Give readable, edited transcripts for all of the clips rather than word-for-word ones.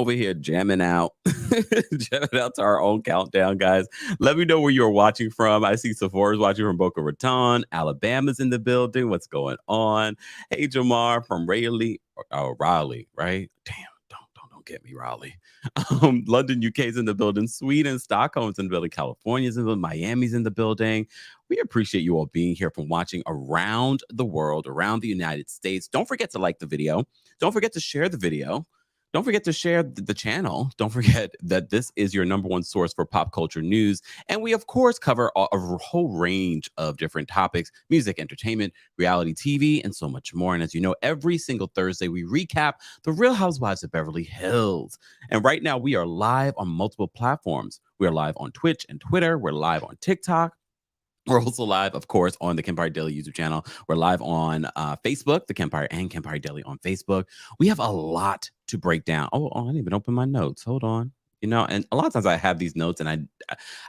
over here jamming out, jamming out to our own countdown, guys. Let me know where you're watching from. I see Sephora's watching from Boca Raton. Alabama's in the building. What's going on? Hey, Jamar from Raleigh, right? Damn, don't get me, Raleigh. London, UK's in the building. Sweden, Stockholm's in the building. California's in the building. Miami's in the building. We appreciate you all being here from watching around the world, around the United States. Don't forget to like the video. Don't forget to share the video. Don't forget to share the channel. Don't forget that this is your #1 source for pop culture news. And we, of course, cover a whole range of different topics: music, entertainment, reality TV, and so much more. And as you know, every single Thursday, we recap the Real Housewives of Beverly Hills. And right now, we are live on multiple platforms. We are live on Twitch and Twitter. We're live on TikTok. We're also live, of course, on the Kempire Daily YouTube channel. We're live on Facebook, TheKempire and Kempire Daily on Facebook. We have a lot to break down. Oh, I didn't even open my notes. Hold on. You know, and a lot of times I have these notes and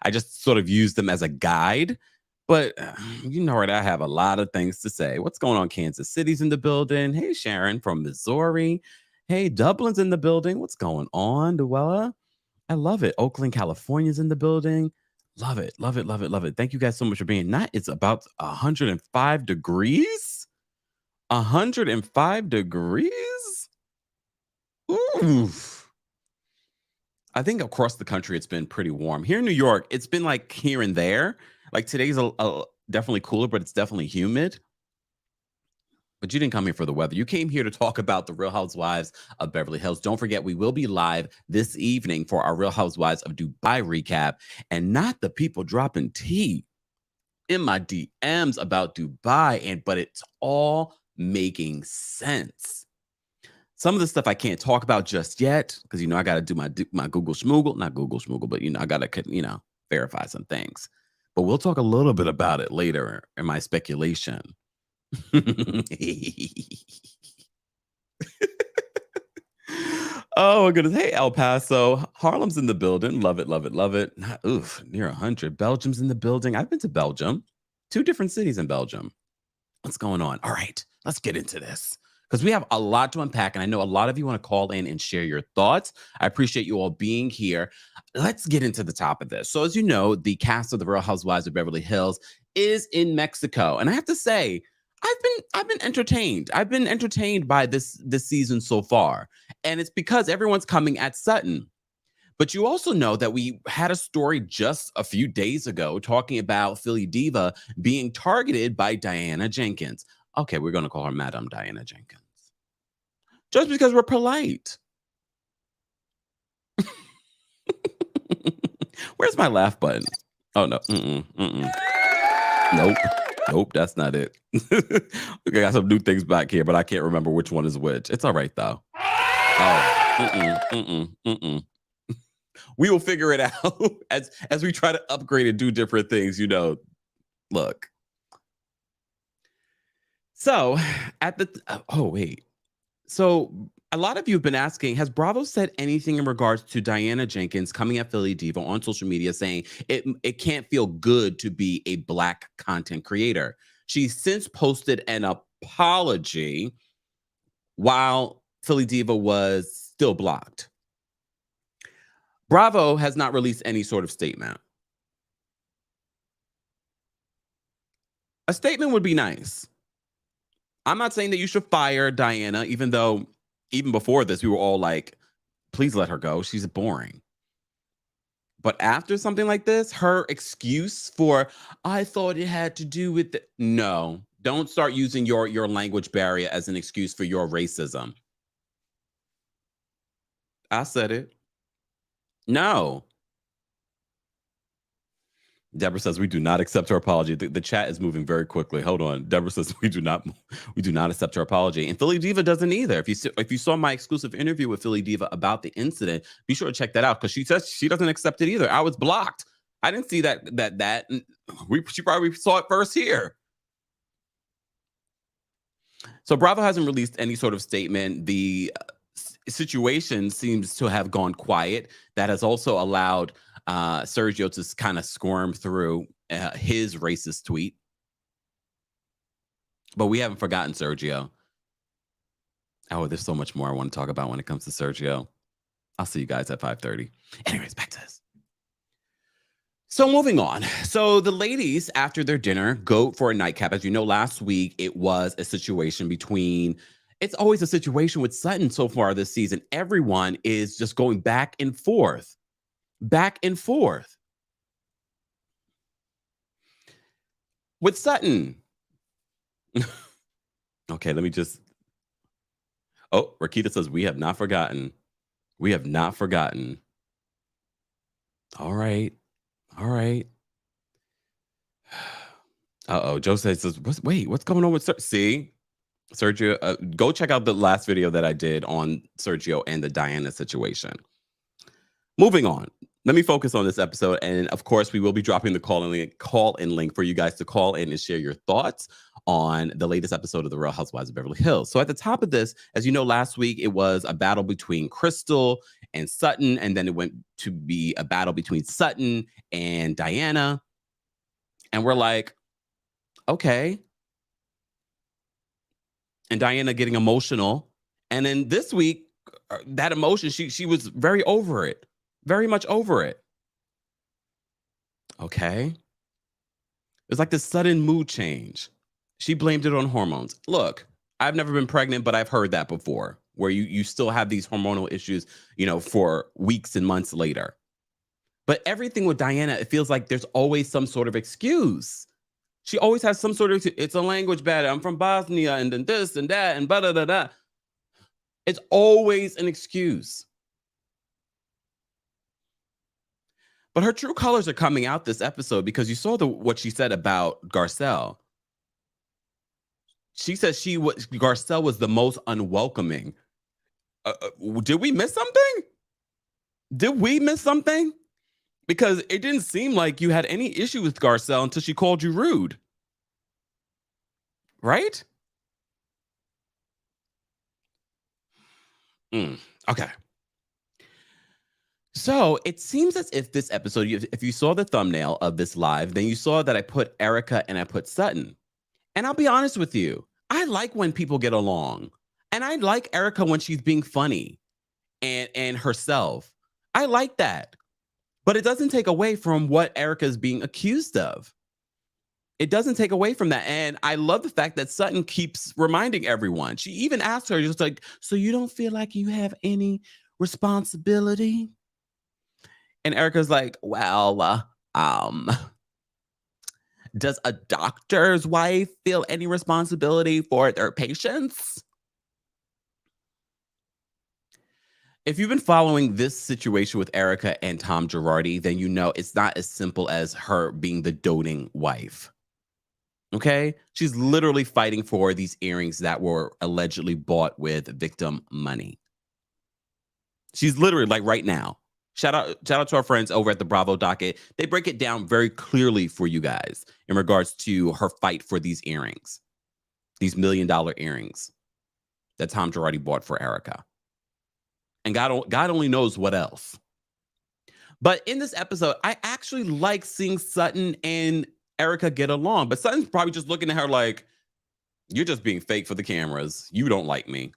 I just sort of use them as a guide. But you know what? I have a lot of things to say. What's going on? Kansas City's in the building. Hey, Sharon from Missouri. Hey, Dublin's in the building. What's going on, Duella? I love it. Oakland, California's in the building. Love it, love it, love it, love it. Thank you guys so much for being. It's about 105 degrees. 105 degrees. Oof. I think across the country it's been pretty warm. Here in New York, it's been like here and there. Like today's definitely cooler, but it's definitely humid. But you didn't come here for the weather. You came here to talk about the Real Housewives of Beverly Hills. Don't forget, we will be live this evening for our Real Housewives of Dubai recap, and not the people dropping tea in my DMs about Dubai, but it's all making sense. Some of the stuff I can't talk about just yet because, you know, I got to do my Google schmoogle, not Google schmoogle, but, you know, I got to, you know, verify some things. But we'll talk a little bit about it later in my speculation. Oh my goodness. Hey, El Paso. Harlem's in the building. Love it, love it, love it. Oof, near 100. Belgium's in the building. I've been to Belgium. 2 different cities in Belgium. What's going on? All right, let's get into this because we have a lot to unpack. And I know a lot of you want to call in and share your thoughts. I appreciate you all being here. Let's get into the top of this. So as you know, the cast of the Real Housewives of Beverly Hills is in Mexico. And I have to say, I've been entertained. I've been entertained by this season so far. And it's because everyone's coming at Sutton. But you also know that we had a story just a few days ago talking about Philly Diva being targeted by Diana Jenkins. Okay, we're going to call her Madam Diana Jenkins. Just because we're polite. Where's my laugh button? Oh, no. Nope, that's not it. We got some new things back here, but I can't remember which one is which. It's all right, though. Oh, we will figure it out as we try to upgrade and do different things, you know. Look. So, So, a lot of you have been asking, has Bravo said anything in regards to Diana Jenkins coming at Philly Diva on social media saying it can't feel good to be a Black content creator? She's since posted an apology while Philly Diva was still blocked. Bravo has not released any sort of statement. A statement would be nice. I'm not saying that you should fire Diana, even though even before this, we were all like, please let her go. She's boring. But after something like this, her excuse for, I thought it had to do with no, don't start using your language barrier as an excuse for your racism. I said it. No. Deborah says we do not accept her apology. The chat is moving very quickly. Hold on. Deborah says we do not accept her apology, and Philly Diva doesn't either. If you saw my exclusive interview with Philly Diva about the incident, be sure to check that out because she says she doesn't accept it either. I was blocked. I didn't see that. She probably saw it first here. So Bravo hasn't released any sort of statement. The situation seems to have gone quiet. That has also allowed Sergio to kind of squirm through his racist tweet. But we haven't forgotten Sergio. Oh, there's so much more I want to talk about when it comes to Sergio. I'll see you guys at 5:30. Anyways, back to this. So moving on. So the ladies, after their dinner, go for a nightcap. As you know, last week it was a situation between. It's always a situation with Sutton so far this season. Everyone is just going back and forth, back and forth. With Sutton. Okay, let me just. Oh, Rakita says, we have not forgotten. We have not forgotten. All right. All right. Uh-oh. Jose says, what's going on with See? Sergio, go check out the last video that I did on Sergio and the Diana situation. Moving on. Let me focus on this episode. And of course, we will be dropping the call-in link for you guys to call in and share your thoughts on the latest episode of The Real Housewives of Beverly Hills. So at the top of this, as you know, last week it was a battle between Crystal and Sutton, and then it went to be a battle between Sutton and Diana. And we're like, okay. And Diana getting emotional. And then this week, that emotion, she was very over it. Very much over it. Okay. It's like this sudden mood change. She blamed it on hormones. Look, I've never been pregnant, but I've heard that before, where you still have these hormonal issues, for weeks and months later. But everything with Diana, it feels like there's always some sort of excuse. She always has some sort of, it's a language battle. I'm from Bosnia and then this and that and blah, blah, blah, blah. It's always an excuse. But her true colors are coming out this episode because you saw what she said about Garcelle. She says Garcelle was the most unwelcoming. Did we miss something? Did we miss something? Because it didn't seem like you had any issue with Garcelle until she called you rude. Right? Okay. So it seems as if this episode, if you saw the thumbnail of this live, then you saw that I put Erika and I put Sutton. And I'll be honest with you, I like when people get along. And I like Erika when she's being funny and herself. I like that. But it doesn't take away from what Erika is being accused of. It doesn't take away from that. And I love the fact that Sutton keeps reminding everyone. She even asked her, just like, so you don't feel like you have any responsibility? And Erika's like, well, does a doctor's wife feel any responsibility for their patients? If you've been following this situation with Erika and Tom Girardi, then you know it's not as simple as her being the doting wife. Okay? She's literally fighting for these earrings that were allegedly bought with victim money. She's literally like right now. Shout out to our friends over at the Bravo docket. They break it down very clearly for you guys in regards to her fight for these earrings, these $1 million earrings that Tom Girardi bought for Erika. And God only knows what else. But in this episode, I actually like seeing Sutton and Erika get along. But Sutton's probably just looking at her like, you're just being fake for the cameras. You don't like me.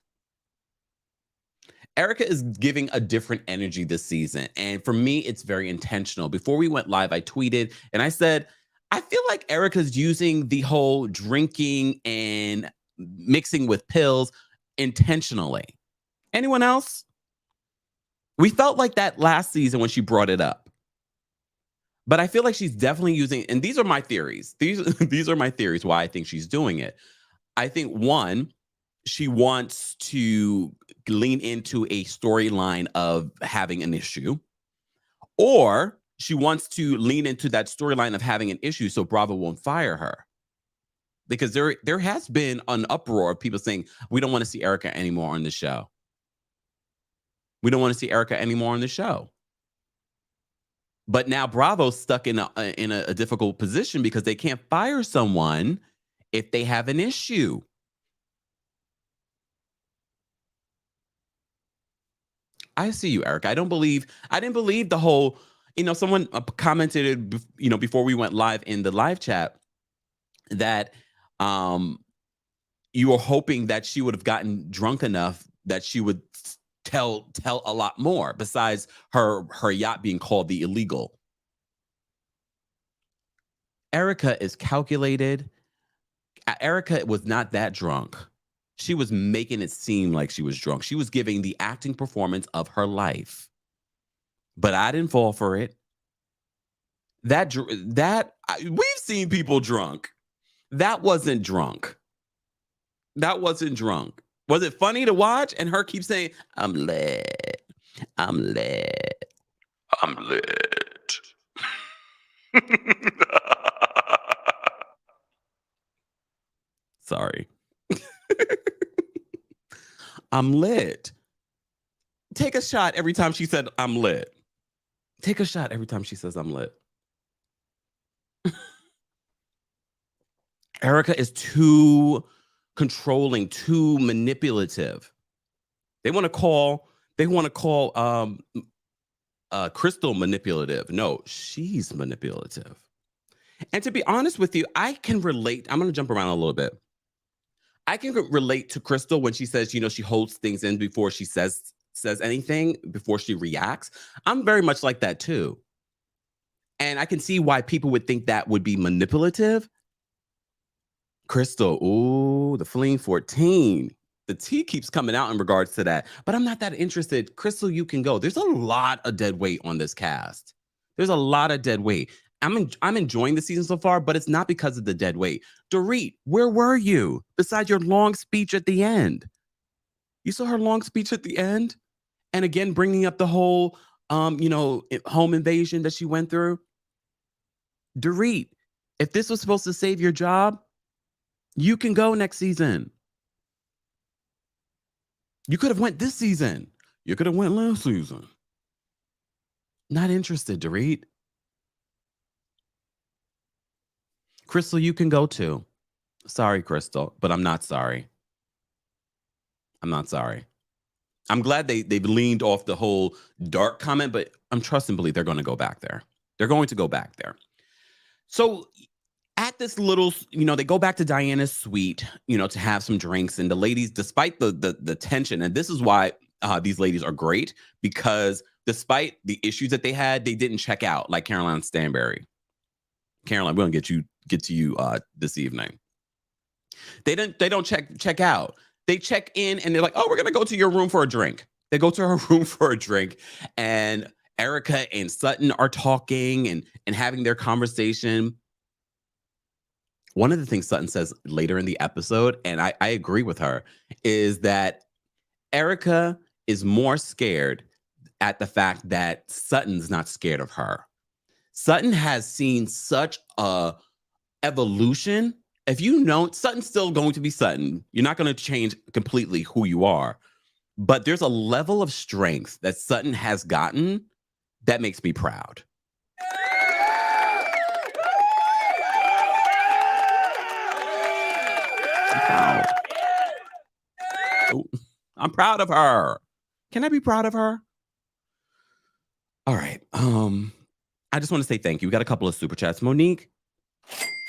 Erika is giving a different energy this season. And for me, it's very intentional. Before we went live, I tweeted and I said, I feel like Erika's using the whole drinking and mixing with pills intentionally. Anyone else? We felt like that last season when she brought it up. But I feel like she's definitely using, and these are my theories. These are my theories why I think she's doing it. I think one, she wants to lean into a storyline of having an issue, or she wants to lean into that storyline of having an issue so Bravo won't fire her. Because there has been an uproar of people saying, we don't want to see Erika anymore on the show. We don't want to see Erika anymore on the show. But now Bravo's stuck in a difficult position because they can't fire someone if they have an issue. I see you, Erika. I didn't believe the whole, someone commented, before we went live in the live chat that you were hoping that she would have gotten drunk enough that she would tell a lot more besides her yacht being called the illegal. Erika is calculated. Erika was not that drunk. She was making it seem like she was drunk. She was giving the acting performance of her life. But I didn't fall for it. We've seen people drunk. That wasn't drunk. That wasn't drunk. Was it funny to watch? And her keep saying, I'm lit. I'm lit. I'm lit. Sorry. I'm lit. Take a shot every time she said, I'm lit. Take a shot every time she says, I'm lit. Erika is too controlling, too manipulative. They want to call Crystal manipulative. No, she's manipulative. And to be honest with you, I can relate. I'm going to jump around a little bit. I can relate to Crystal when she says, she holds things in before she says anything, before she reacts. I'm very much like that too. And I can see why people would think that would be manipulative. Crystal, ooh, the Fleeing 14. The tea keeps coming out in regards to that, but I'm not that interested. Crystal, you can go. There's a lot of dead weight on this cast. There's a lot of dead weight. I'm enjoying the season so far, but it's not because of the dead weight. Dorit, where were you besides your long speech at the end? You saw her long speech at the end? And again, bringing up the whole, home invasion that she went through. Dorit, if this was supposed to save your job, you can go next season. You could have went this season. You could have went last season. Not interested, Dorit. Crystal, you can go too. Sorry, Crystal, but I'm not sorry. I'm not sorry. I'm glad they've leaned off the whole dark comment, but I'm trust and believe they're going to go back there. They're going to go back there. So at this little, they go back to Diana's suite, to have some drinks. And the ladies, despite the tension, and this is why these ladies are great, because despite the issues that they had, they didn't check out like Caroline Stanbury. Caroline, we're gonna get to you this evening. They don't check out. They check in and they're like, oh, we're gonna go to your room for a drink. They go to her room for a drink, and Erika and Sutton are talking and having their conversation. One of the things Sutton says later in the episode, and I agree with her, is that Erika is more scared at the fact that Sutton's not scared of her. Sutton has seen such a evolution. If Sutton's still going to be Sutton. You're not going to change completely who you are. But there's a level of strength that Sutton has gotten that makes me proud. I'm proud. Ooh, I'm proud of her. Can I be proud of her? All right. I just want to say thank you. We got a couple of super chats. Monique,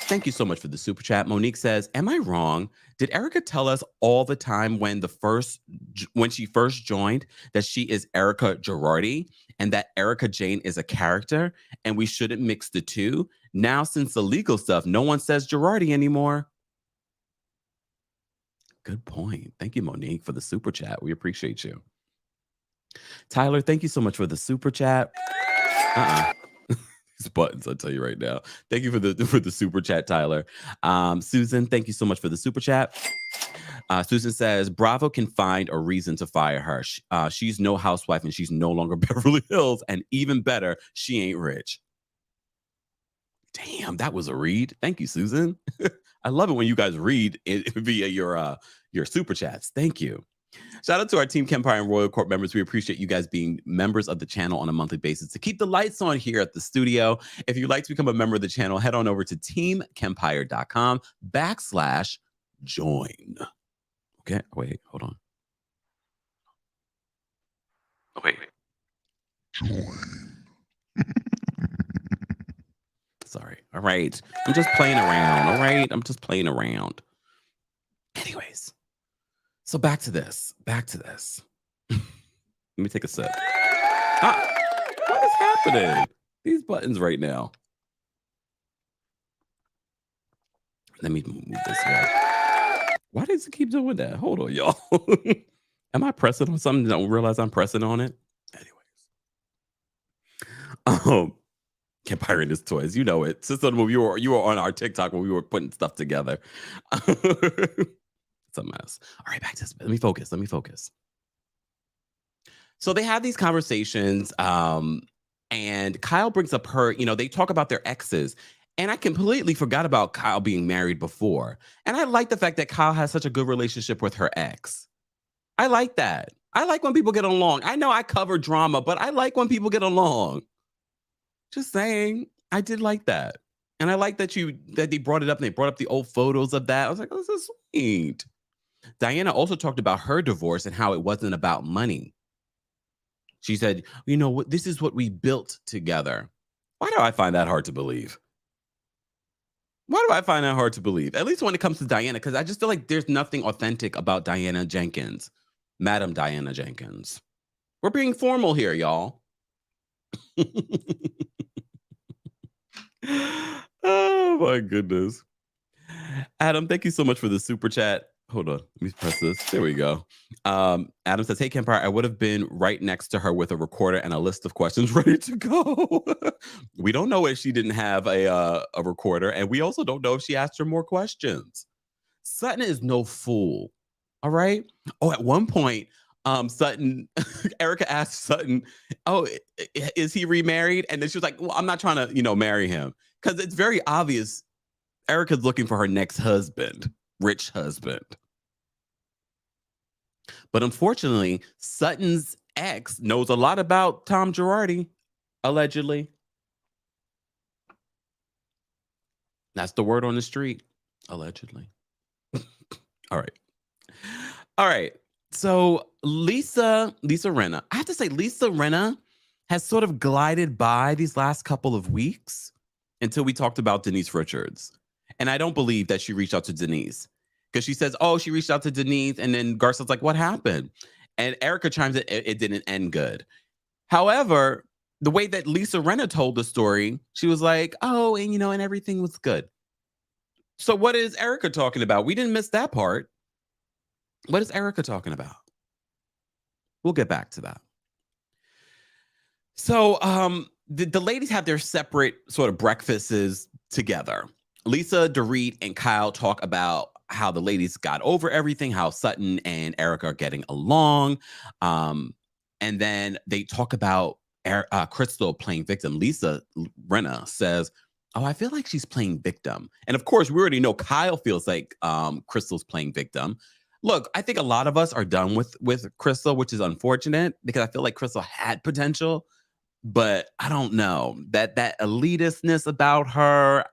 thank you so much for the super chat. Monique says, am I wrong? Did Erika tell us all the time when she first joined that she is Erika Girardi and that Erika Jane is a character and we shouldn't mix the two? Now, since the legal stuff, no one says Girardi anymore. Good point. Thank you, Monique, for the super chat. We appreciate you. Tyler, thank you so much for the super chat. These buttons, I'll tell you right now. Thank you for the super chat, Tyler. Susan, thank you so much for the super chat. Susan says, Bravo can find a reason to fire her. She's no housewife and she's no longer Beverly Hills. And even better, she ain't rich. Damn, that was a read. Thank you, Susan. I love it when you guys read it via your super chats. Thank you. Shout out to our Team Kempire and Royal Court members. We appreciate you guys being members of the channel on a monthly basis to keep the lights on here at the studio. If you'd like to become a member of the channel, head on over to teamkempire.com/join. Okay, wait, hold on. Wait. Sorry. All right. I'm just playing around. All right. I'm just playing around. Anyways. So back to this. Let me take a sip. Ah, what is happening? These buttons right now. Let me move this way. Why does it keep doing that? Hold on, y'all. Am I pressing on something? Don't realize I'm pressing on it. Anyways, Kempire and his toys. You know it. Since when you were on our TikTok when we were putting stuff together. It's a mess. All right, back to this. Let me focus. So they have these conversations, and Kyle brings up they talk about their exes. And I completely forgot about Kyle being married before. And I like the fact that Kyle has such a good relationship with her ex. I like that. I like when people get along. I know I cover drama, but I like when people get along. Just saying. I did like that. And I like that they brought it up and they brought up the old photos of that. I was like, oh, this is sweet. Diana also talked about her divorce and how it wasn't about money. She said, this is what we built together. Why do I find that hard to believe? At least when it comes to Diana, because I just feel like there's nothing authentic about Diana Jenkins. Madam Diana Jenkins. We're being formal here, y'all. Oh, my goodness. Adam, thank you so much for the super chat. Hold on. Let me press this. There we go. Adam says, hey, Kempire, I would have been right next to her with a recorder and a list of questions ready to go. We don't know if she didn't have a recorder, and we also don't know if she asked her more questions. Sutton is no fool. All right? Oh, at one point, Sutton, Erika asked Sutton, oh, is he remarried? And then she was like, well, I'm not trying to, marry him. Because it's very obvious Erika's looking for her next husband, rich husband. But unfortunately, Sutton's ex knows a lot about Tom Girardi, allegedly. That's the word on the street, allegedly. All right. So Lisa Rinna, I have to say Lisa Rinna has sort of glided by these last couple of weeks until we talked about Denise Richards. And I don't believe that she reached out to Denise, because she says, oh, she reached out to Denise. And then Garcelle's like, what happened? And Erika chimes in, it didn't end good. However, the way that Lisa Rinna told the story, she was like, oh, and and everything was good. So what is Erika talking about? We didn't miss that part. What is Erika talking about? We'll get back to that. So the ladies have their separate sort of breakfasts together. Lisa, Dorit, and Kyle talk about how the ladies got over everything, how Sutton and Erika are getting along. And then they talk about Crystal playing victim. Lisa Rinna says, oh, I feel like she's playing victim. And of course, we already know Kyle feels like Crystal's playing victim. Look, I think a lot of us are done with Crystal, which is unfortunate, because I feel like Crystal had potential. But I don't know, that elitistness about her,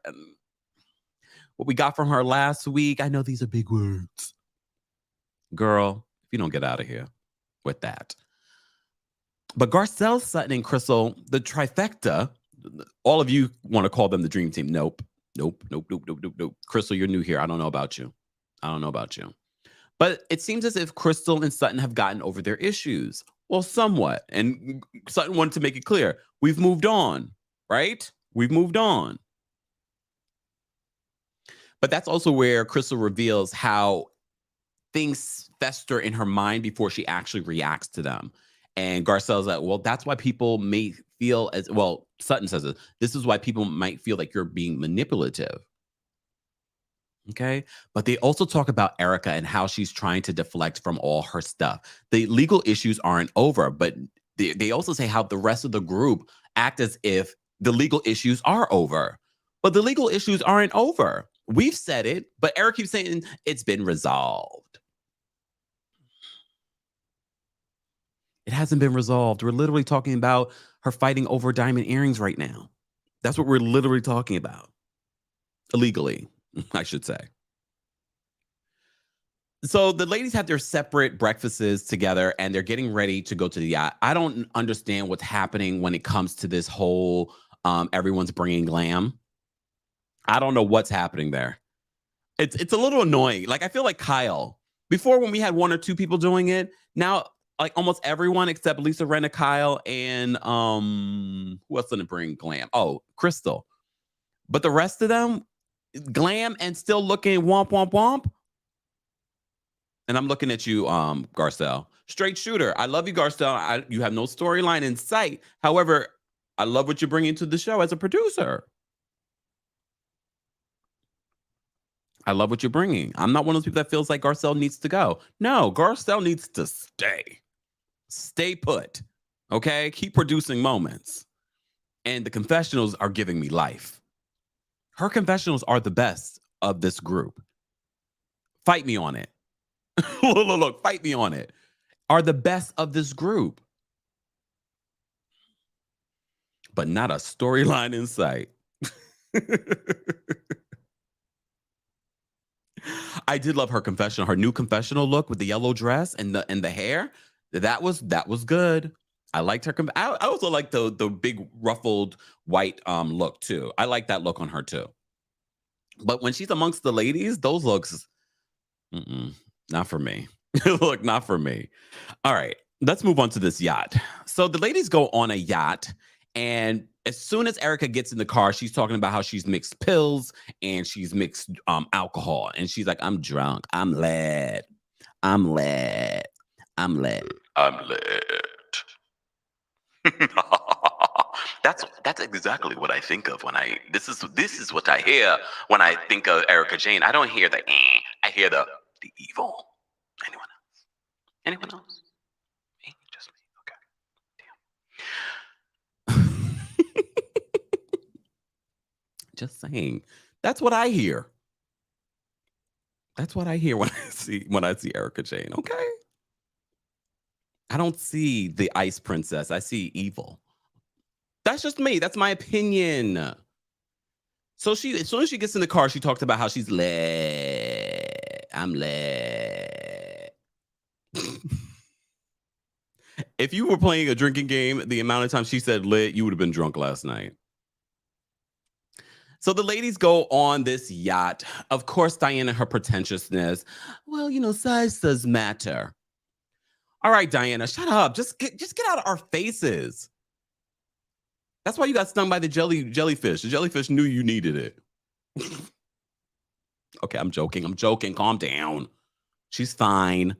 what we got from her last week, I know these are big words. Girl, if you don't get out of here with that. But Garcelle, Sutton, and Crystal, the trifecta, all of you want to call them the dream team. Nope. Crystal, you're new here. I don't know about you. But it seems as if Crystal and Sutton have gotten over their issues. Well, somewhat. And Sutton wanted to make it clear. We've moved on, right? We've moved on. But that's also where Crystal reveals how things fester in her mind before she actually reacts to them. And Garcelle's like, well, that's why people may feel Sutton says it. This is why people might feel like you're being manipulative. Okay. But they also talk about Erika and how she's trying to deflect from all her stuff. The legal issues aren't over, but they also say how the rest of the group act as if the legal issues are over. But the legal issues aren't over. We've said it, but Eric keeps saying it's been resolved. It hasn't been resolved. We're literally talking about her fighting over diamond earrings right now. That's what we're literally talking about. Illegally, I should say. So the ladies have their separate breakfasts together and they're getting ready to go to the yacht. I don't understand what's happening when it comes to this whole everyone's bringing glam. I don't know what's happening there. It's a little annoying. Like, I feel like Kyle, before when we had one or two people doing it, now like almost everyone except Lisa Rinna, Kyle, and who else didn't bring glam? Oh, Crystal. But the rest of them, glam and still looking womp womp womp. And I'm looking at you, Garcelle. Straight shooter. I love you, Garcelle. You have no storyline in sight. However, I love what you're bringing to the show as a producer. I love what you're bringing. I'm not one of those people that feels like Garcelle needs to go. No, Garcelle needs to stay. Stay put. Okay? Keep producing moments. And the confessionals are giving me life. Her confessionals are the best of this group. Fight me on it. Look, fight me on it. Are the best of this group. But not a storyline in sight. I did love her confessional, her new confessional look with the yellow dress and the hair. That was good. I liked her. I also like the big ruffled white look too. I like that look on her too. But when she's amongst the ladies, those looks, not for me. Look, not for me. All right, let's move on to this yacht. So the ladies go on a yacht, and as soon as Erika gets in the car, she's talking about how she's mixed pills and she's mixed alcohol. And she's like, I'm drunk. I'm lit. I'm lit. I'm lit. I'm lit. That's exactly what I think of when this is what I hear when I think of Erika Jayne. I don't hear the I hear the evil. Anyone else? Anyone else? Me? Just me. Okay. Damn. Just saying. That's what I hear. That's what I hear when I see Erika Jayne. Okay. I don't see the ice princess. I see evil. That's just me. That's my opinion. So as soon as she gets in the car, she talks about how she's lit. I'm lit. If you were playing a drinking game, the amount of times she said lit, you would have been drunk last night. So the ladies go on this yacht. Of course, Diana, her pretentiousness. Well, size does matter. All right, Diana, shut up. Just get out of our faces. That's why you got stung by the jellyfish. The jellyfish knew you needed it. Okay, I'm joking. Calm down. She's fine.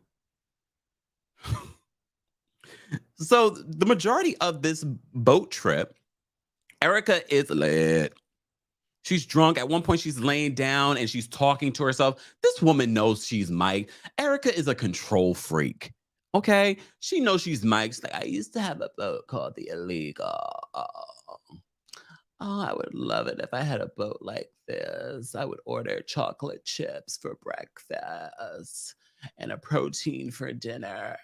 So the majority of this boat trip, Erika is lit. She's drunk. At one point, she's laying down and she's talking to herself. This woman knows she's Mike. Erika is a control freak. She knows she's Mike. She's like, I used to have a boat called the Illegal. Oh, I would love it if I had a boat like this. I would order chocolate chips for breakfast and a protein for dinner.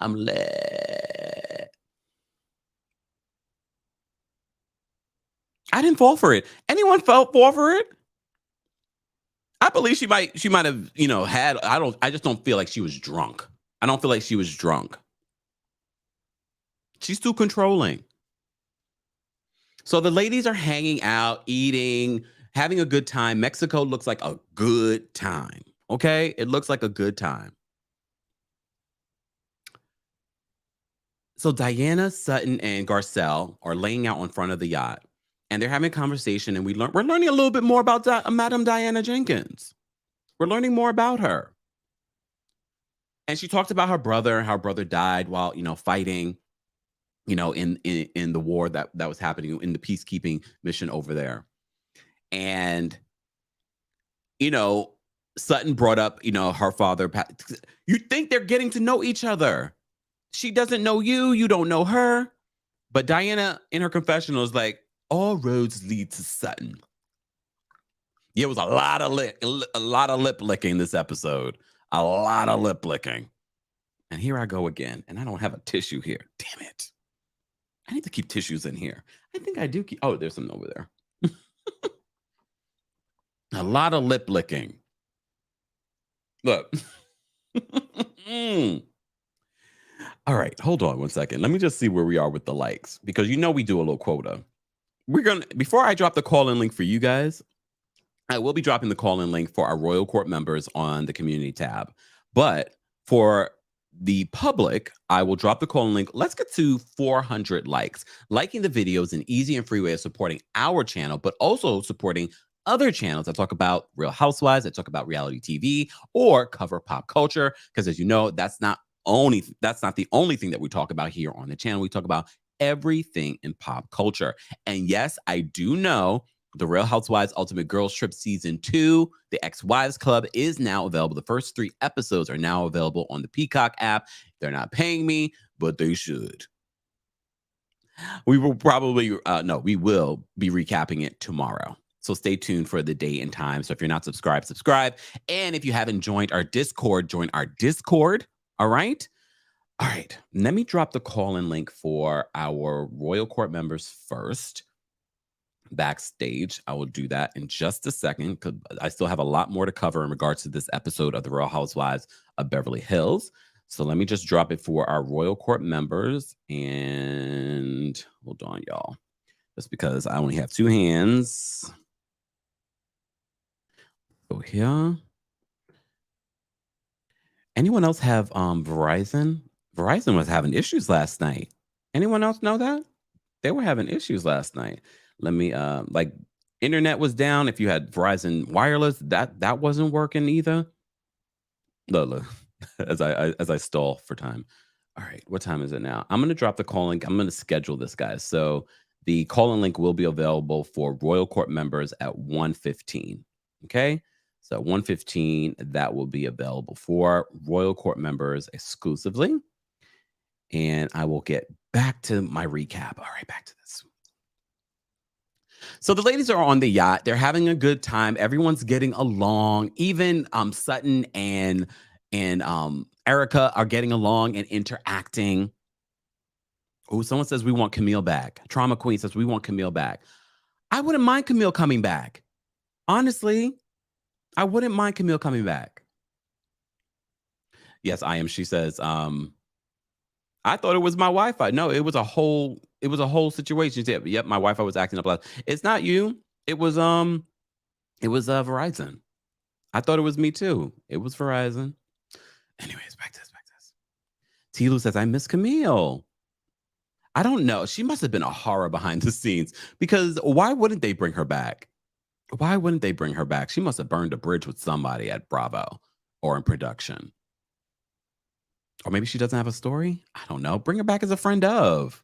I'm lit. I didn't fall for it. Anyone fall for it? I believe she might have, had, I just don't feel like she was drunk. I don't feel like she was drunk. She's too controlling. So the ladies are hanging out, eating, having a good time. Mexico looks like a good time. Okay? It looks like a good time. So Diana, Sutton, and Garcelle are laying out in front of the yacht. And they're having a conversation, and we're learning a little bit more about Madam Diana Jenkins. We're learning more about her. And she talked about her brother, how her brother died while, fighting, in the war that was happening in the peacekeeping mission over there. And, Sutton brought up, her father. You think they're getting to know each other. She doesn't know you. You don't know her. But Diana, in her confessional, is like, all roads lead to Sutton. Yeah, it was a lot of lip licking this episode. A lot of lip licking. And here I go again. And I don't have a tissue here. Damn it. I need to keep tissues in here. I think I do keep. Oh, there's some over there. A lot of lip licking. Look. All right, hold on one second. Let me just see where we are with the likes, because we do a little quota. Before I drop the call-in link for you guys, I will be dropping the call-in link for our Royal Court members on the community tab. But for the public, I will drop the call link. Let's get to 400 likes. Liking the video is an easy and free way of supporting our channel, but also supporting other channels that talk about Real Housewives, that talk about reality TV, or cover pop culture. Because as you know, that's not the only thing that we talk about here on the channel. We talk about everything in pop culture. And yes, I do know the Real Housewives Ultimate Girls Trip Season 2, the Ex-Wives Club, is now available. The first 3 episodes are now available on the Peacock app. They're not paying me, but they should. We will probably, we will be recapping it tomorrow. So stay tuned for the date and time. So if you're not subscribed, subscribe. And if you haven't joined our Discord, join our Discord. All right. All right. Let me drop the call-in link for our Royal Court members first. Backstage. I will do that in just a second because I still have a lot more to cover in regards to this episode of the Real Housewives of Beverly Hills. So let me just drop it for our Royal Court members. And hold on, y'all. Just because I only have 2 hands. Go here. Anyone else have Verizon? Verizon was having issues last night. Anyone else know that? They were having issues last night. Let me like internet was down. If you had Verizon wireless, that wasn't working either. Look, as I stall for time. All right, what time is it now? I'm gonna drop the call link. I'm gonna schedule this, guys. So the call-in link will be available for Royal Court members at 1:15. Okay, so 1:15 that will be available for Royal Court members exclusively. And I will get back to my recap. All right, back to this. So the ladies are on the yacht. They're having a good time. Everyone's getting along. Even Sutton and Erika are getting along and interacting. Oh, someone says we want Camille back. Trauma Queen says we want Camille back. I wouldn't mind Camille coming back. Honestly, I wouldn't mind Camille coming back. Yes, I am. She says, I thought it was my Wi-Fi. No, it was a whole situation. She said, yep, my Wi-Fi was acting up loud. It's not you. It was Verizon. I thought it was me too. It was Verizon. Anyways, back to this. Tilu says, I miss Camille. I don't know. She must have been a horror behind the scenes because why wouldn't they bring her back? Why wouldn't they bring her back? She must have burned a bridge with somebody at Bravo or in production. Or maybe she doesn't have a story. I don't know. Bring her back as a friend of.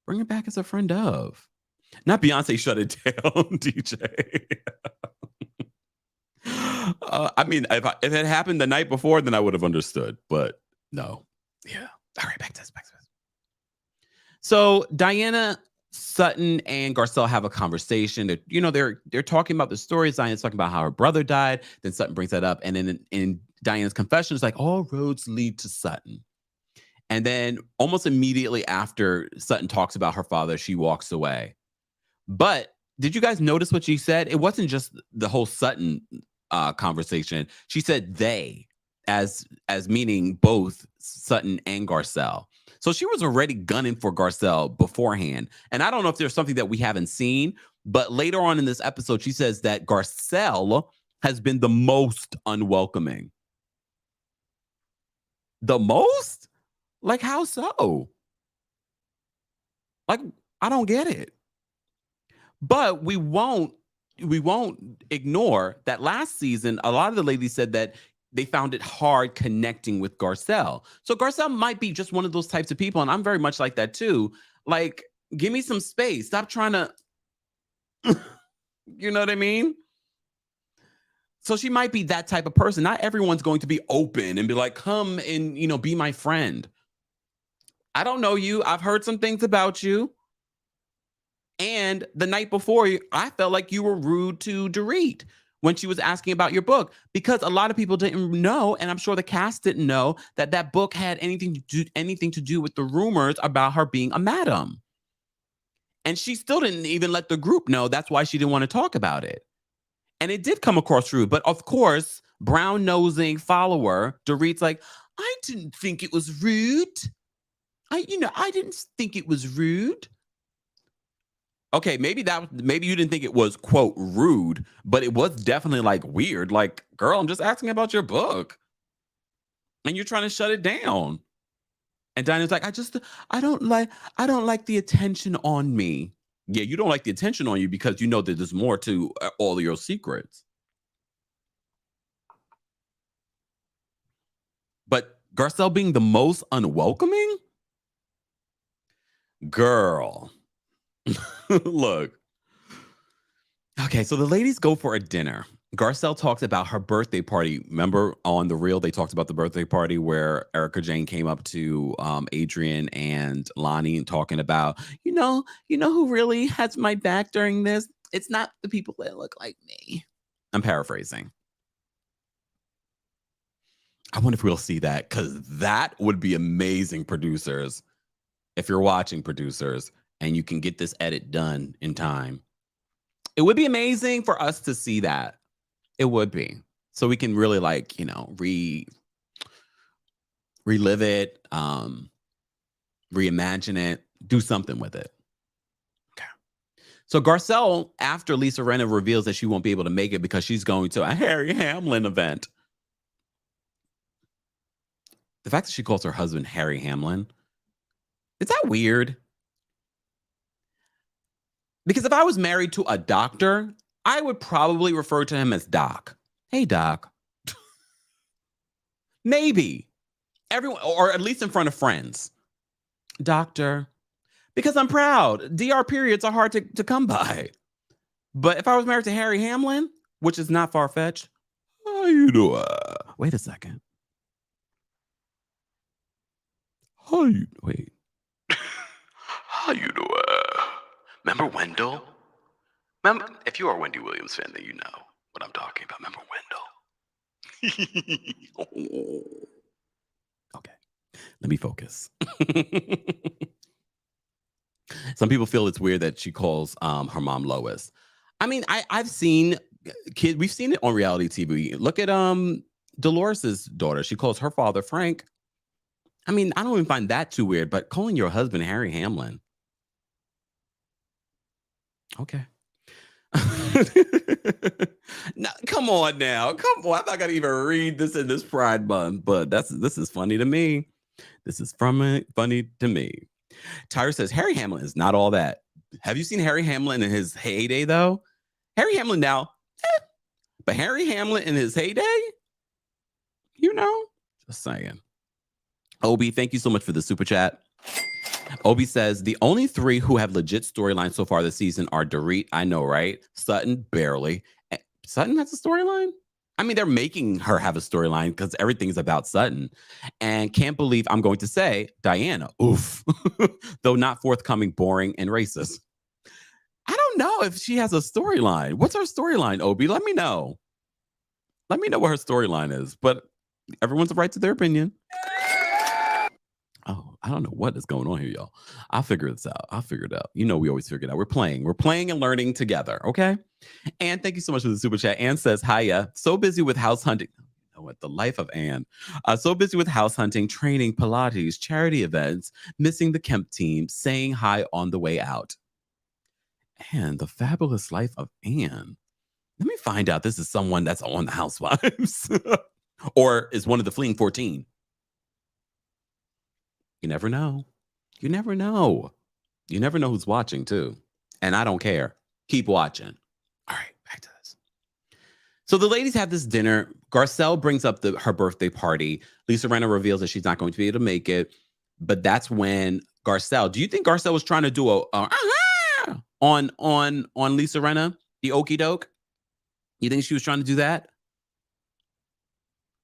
Bring her back as a friend of. Not Beyonce shut it down, DJ. I mean, if it happened the night before, then I would have understood. But no. Yeah. All right, back to this. So Diana, Sutton, and Garcelle have a conversation. They're talking about the story. Diana's talking about how her brother died. Then Sutton brings that up. And then in Diana's confession, it's like, all roads lead to Sutton. And then almost immediately after Sutton talks about her father, she walks away. But did you guys notice what she said? It wasn't just the whole Sutton conversation. She said they, as meaning both Sutton and Garcelle. So she was already gunning for Garcelle beforehand. And I don't know if there's something that we haven't seen, but later on in this episode, she says that Garcelle has been the most unwelcoming. The most? Like, how so? Like, I don't get it. But we won't ignore that last season, a lot of the ladies said that they found it hard connecting with Garcelle. So Garcelle might be just one of those types of people. And I'm very much like that too. Like, give me some space. Stop trying to, you know what I mean? So she might be that type of person. Not everyone's going to be open and be like, come and, be my friend. I don't know you. I've heard some things about you. And the night before, I felt like you were rude to Dorit when she was asking about your book, because a lot of people didn't know, and I'm sure the cast didn't know, that book had anything to do with the rumors about her being a madam. And she still didn't even let the group know. That's why she didn't want to talk about it. And it did come across rude. But of course, brown-nosing follower, Dorit's like, I didn't think it was rude. I didn't think it was rude. Okay, maybe you didn't think it was, quote, rude, but it was definitely like weird. Like, girl, I'm just asking about your book. and you're trying to shut it down. And Diana's like, I don't like the attention on me. Yeah, you don't like the attention on you because you know that there's more to all of your secrets. But Garcelle being the most unwelcoming? Girl. Look. Okay, so the ladies go for a dinner. Garcelle talks about her birthday party. Remember on the reel, they talked about the birthday party where Erika Jayne came up to Adrian and Lonnie and talking about, you know who really has my back during this? It's not the people that look like me. I'm paraphrasing. I wonder if we'll see that, because that would be amazing, producers. If you're watching, producers, and you can get this edit done in time. It would be amazing for us to see that. It would be. So we can really relive it, reimagine it, do something with it. Okay. So Garcelle, after Lisa Rinna reveals that she won't be able to make it because she's going to a Harry Hamlin event. The fact that she calls her husband Harry Hamlin, is that weird? Because if I was married to a doctor, I would probably refer to him as Doc. Hey, Doc. Maybe. Everyone, or at least in front of friends. Doctor. Because I'm proud. DR periods are hard to come by. But if I was married to Harry Hamlin, which is not far-fetched, how you doing? Wait a second. How you doing? Remember Wendell? Remember, if you are a Wendy Williams fan, then you know what I'm talking about. Remember Wendell? Okay, let me focus. Some people feel it's weird that she calls her mom Lois. I mean, I've seen kids. We've seen it on reality TV. Look at Dolores's daughter. She calls her father Frank. I mean, I don't even find that too weird. But calling your husband Harry Hamlin. Okay. Now, come on now. Come on. I'm not gonna even read this in this Pride Month, but this is funny to me. This is funny to me. Tyra says Harry Hamlin is not all that. Have you seen Harry Hamlin in his heyday though? Harry Hamlin now, but Harry Hamlin in his heyday, just saying. Obi, thank you so much for the super chat. Obi says, the only three who have legit storylines so far this season are Dorit, I know, right? Sutton, barely. Sutton has a storyline? I mean, they're making her have a storyline because everything's about Sutton. And can't believe I'm going to say Diana. Oof. Though not forthcoming, boring, and racist. I don't know if she has a storyline. What's her storyline, Obi? Let me know. Let me know what her storyline is. But everyone's right to their opinion. Oh, I don't know what is going on here, y'all. I'll figure this out. I'll figure it out. We always figure it out. We're playing and learning together. Okay. And thank you so much for the super chat. Ann says, hiya. So busy with house hunting. You know what? The life of Ann. So busy with house hunting, training, Pilates, charity events, missing the Kemp team, saying hi on the way out. And the fabulous life of Ann. Let me find out this is someone that's on the Housewives or is one of the fleeing 14. You never know. You never know. You never know who's watching too. And I don't care. Keep watching. All right, back to this. So the ladies have this dinner. Garcelle brings up her birthday party. Lisa Rinna reveals that she's not going to be able to make it. But that's when Garcelle, do you think Garcelle was trying to do on Lisa Rinna, the okie doke? You think she was trying to do that?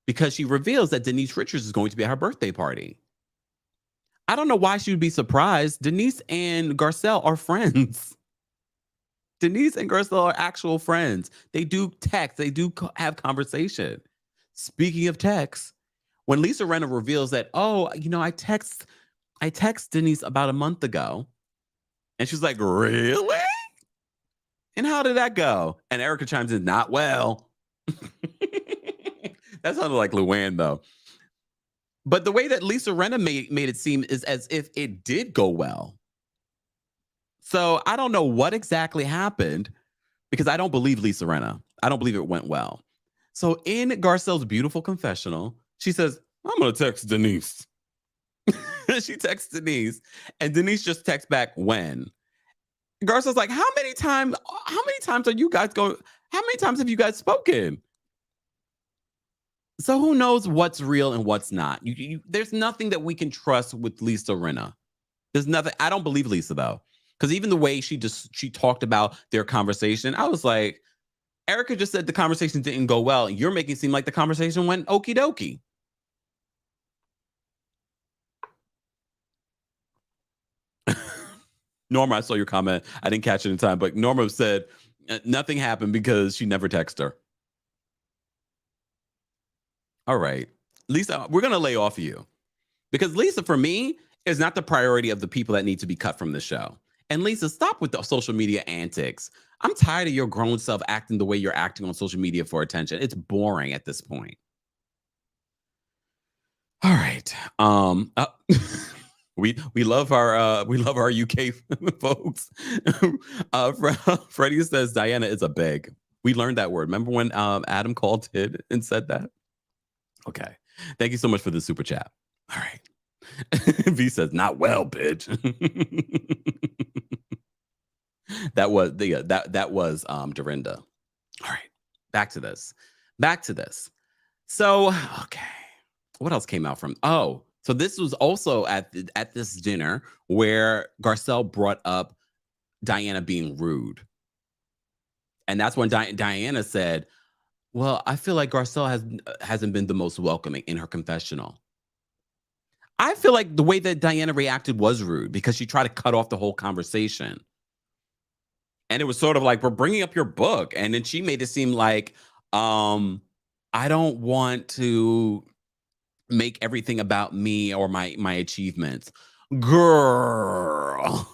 Because she reveals that Denise Richards is going to be at her birthday party. I don't know why she would be surprised. Denise and Garcelle are friends. Denise and Garcelle are actual friends. They do text. They do have conversation. Speaking of text, when Lisa Rinna reveals that, I text Denise about a month ago. And she's like, really? And how did that go? And Erika chimes in, not well. That sounded like Luann, though. But the way that Lisa Rinna made it seem is as if it did go well. So I don't know what exactly happened because I don't believe Lisa Rinna. I don't believe it went well. So in Garcelle's beautiful confessional, she says, I'm gonna text Denise. She texts Denise, and Denise just texts back when. Garcelle's like, how many times are you guys going? How many times have you guys spoken? So who knows what's real and what's not? There's nothing that we can trust with Lisa Rinna. There's nothing. I don't believe Lisa though, because even the way she talked about their conversation, I was like, Erika just said the conversation didn't go well. You're making it seem like the conversation went okie dokie. Norma, I saw your comment. I didn't catch it in time, but Norma said nothing happened because she never texted her. All right, Lisa, we're gonna lay off you because Lisa, for me, is not the priority of the people that need to be cut from the show. And Lisa, stop with the social media antics. I'm tired of your grown self acting the way you're acting on social media for attention. It's boring at this point. All right. We love our UK folks. Freddie says Diana is a beg. We learned that word. Remember when Adam called it and said that? Okay. Thank you so much for the super chat. All right. V says, not well, bitch. That was Dorinda. All right. Back to this. So, okay. What else came out from? Oh, so this was also at this dinner where Garcelle brought up Diana being rude. And that's when Diana said, well, I feel like Garcelle hasn't been the most welcoming in her confessional. I feel like the way that Diana reacted was rude because she tried to cut off the whole conversation. And it was sort of like, we're bringing up your book. And then she made it seem like, I don't want to make everything about me or my achievements. Girl.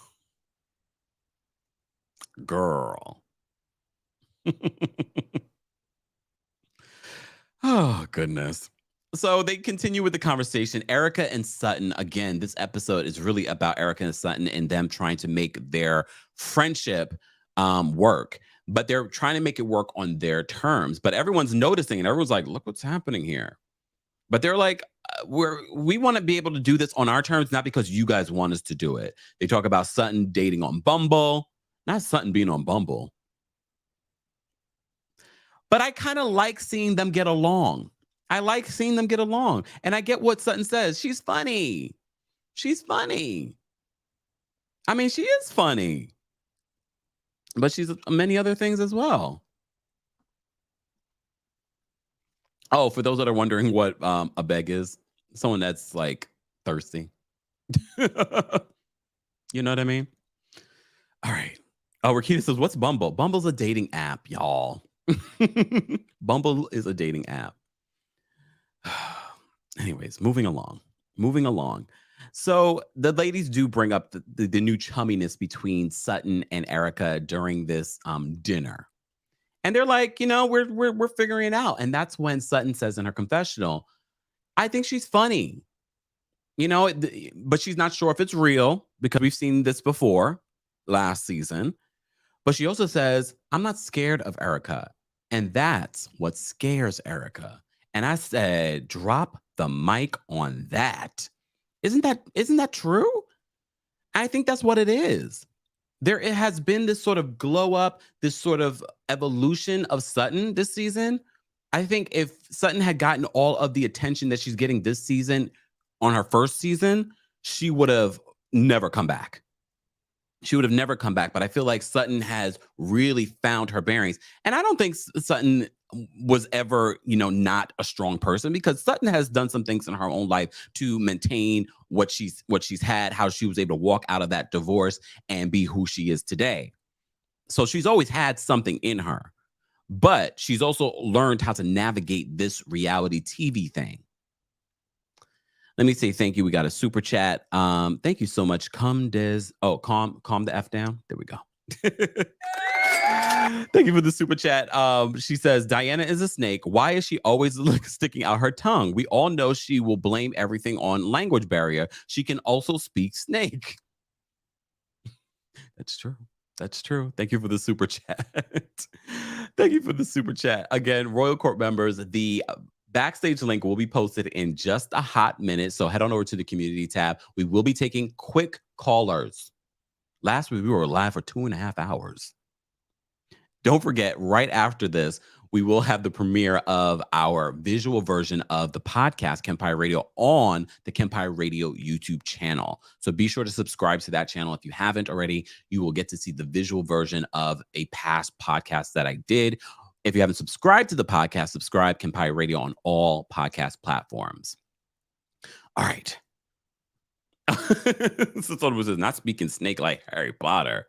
Oh, goodness. So they continue with the conversation. Erika and Sutton, again, this episode is really about Erika and Sutton and them trying to make their friendship work. But they're trying to make it work on their terms. But everyone's noticing and everyone's like, look what's happening here. But they're like, we want to be able to do this on our terms, not because you guys want us to do it. They talk about Sutton dating on Bumble, not Sutton being on Bumble. But I kind of like seeing them get along. And I get what Sutton says. She's funny. I mean, she is funny. But she's many other things as well. Oh, for those that are wondering what a beg is, someone that's like thirsty. You know what I mean? All right. Oh, Rakita says, what's Bumble? Bumble's a dating app, y'all. Bumble is a dating app. Anyways, moving along. So the ladies do bring up the new chumminess between Sutton and Erika during this dinner. And they're like, we're figuring it out. And that's when Sutton says in her confessional, I think she's funny. But she's not sure if it's real because we've seen this before last season. But she also says, I'm not scared of Erika. And that's what scares Erika. And I said, drop the mic on that. Isn't that true? I think that's what it is. It has been this sort of glow up, this sort of evolution of Sutton this season. I think if Sutton had gotten all of the attention that she's getting this season on her first season, she would have never come back. But I feel like Sutton has really found her bearings. And I don't think Sutton was ever, not a strong person, because Sutton has done some things in her own life to maintain what she's had, how she was able to walk out of that divorce and be who she is today. So she's always had something in her, but she's also learned how to navigate this reality TV thing. Let me say thank you. We got a super chat. Thank you so much. Calm the F down. There we go. Thank you for the super chat. She says, Diana is a snake. Why is she always sticking out her tongue? We all know she will blame everything on language barrier. She can also speak snake. That's true. Thank you for the super chat. Again, Royal Court members, the backstage link will be posted in just a hot minute. So head on over to the community tab. We will be taking quick callers. Last week, we were live for 2.5 hours. Don't forget, right after this, we will have the premiere of our visual version of the podcast, Kempire Radio, on the Kempire Radio YouTube channel. So be sure to subscribe to that channel. If you haven't already, you will get to see the visual version of a past podcast that I did. If you haven't subscribed to the podcast, subscribe Kempire Radio on all podcast platforms. All right. Since one was not speaking snake like Harry Potter.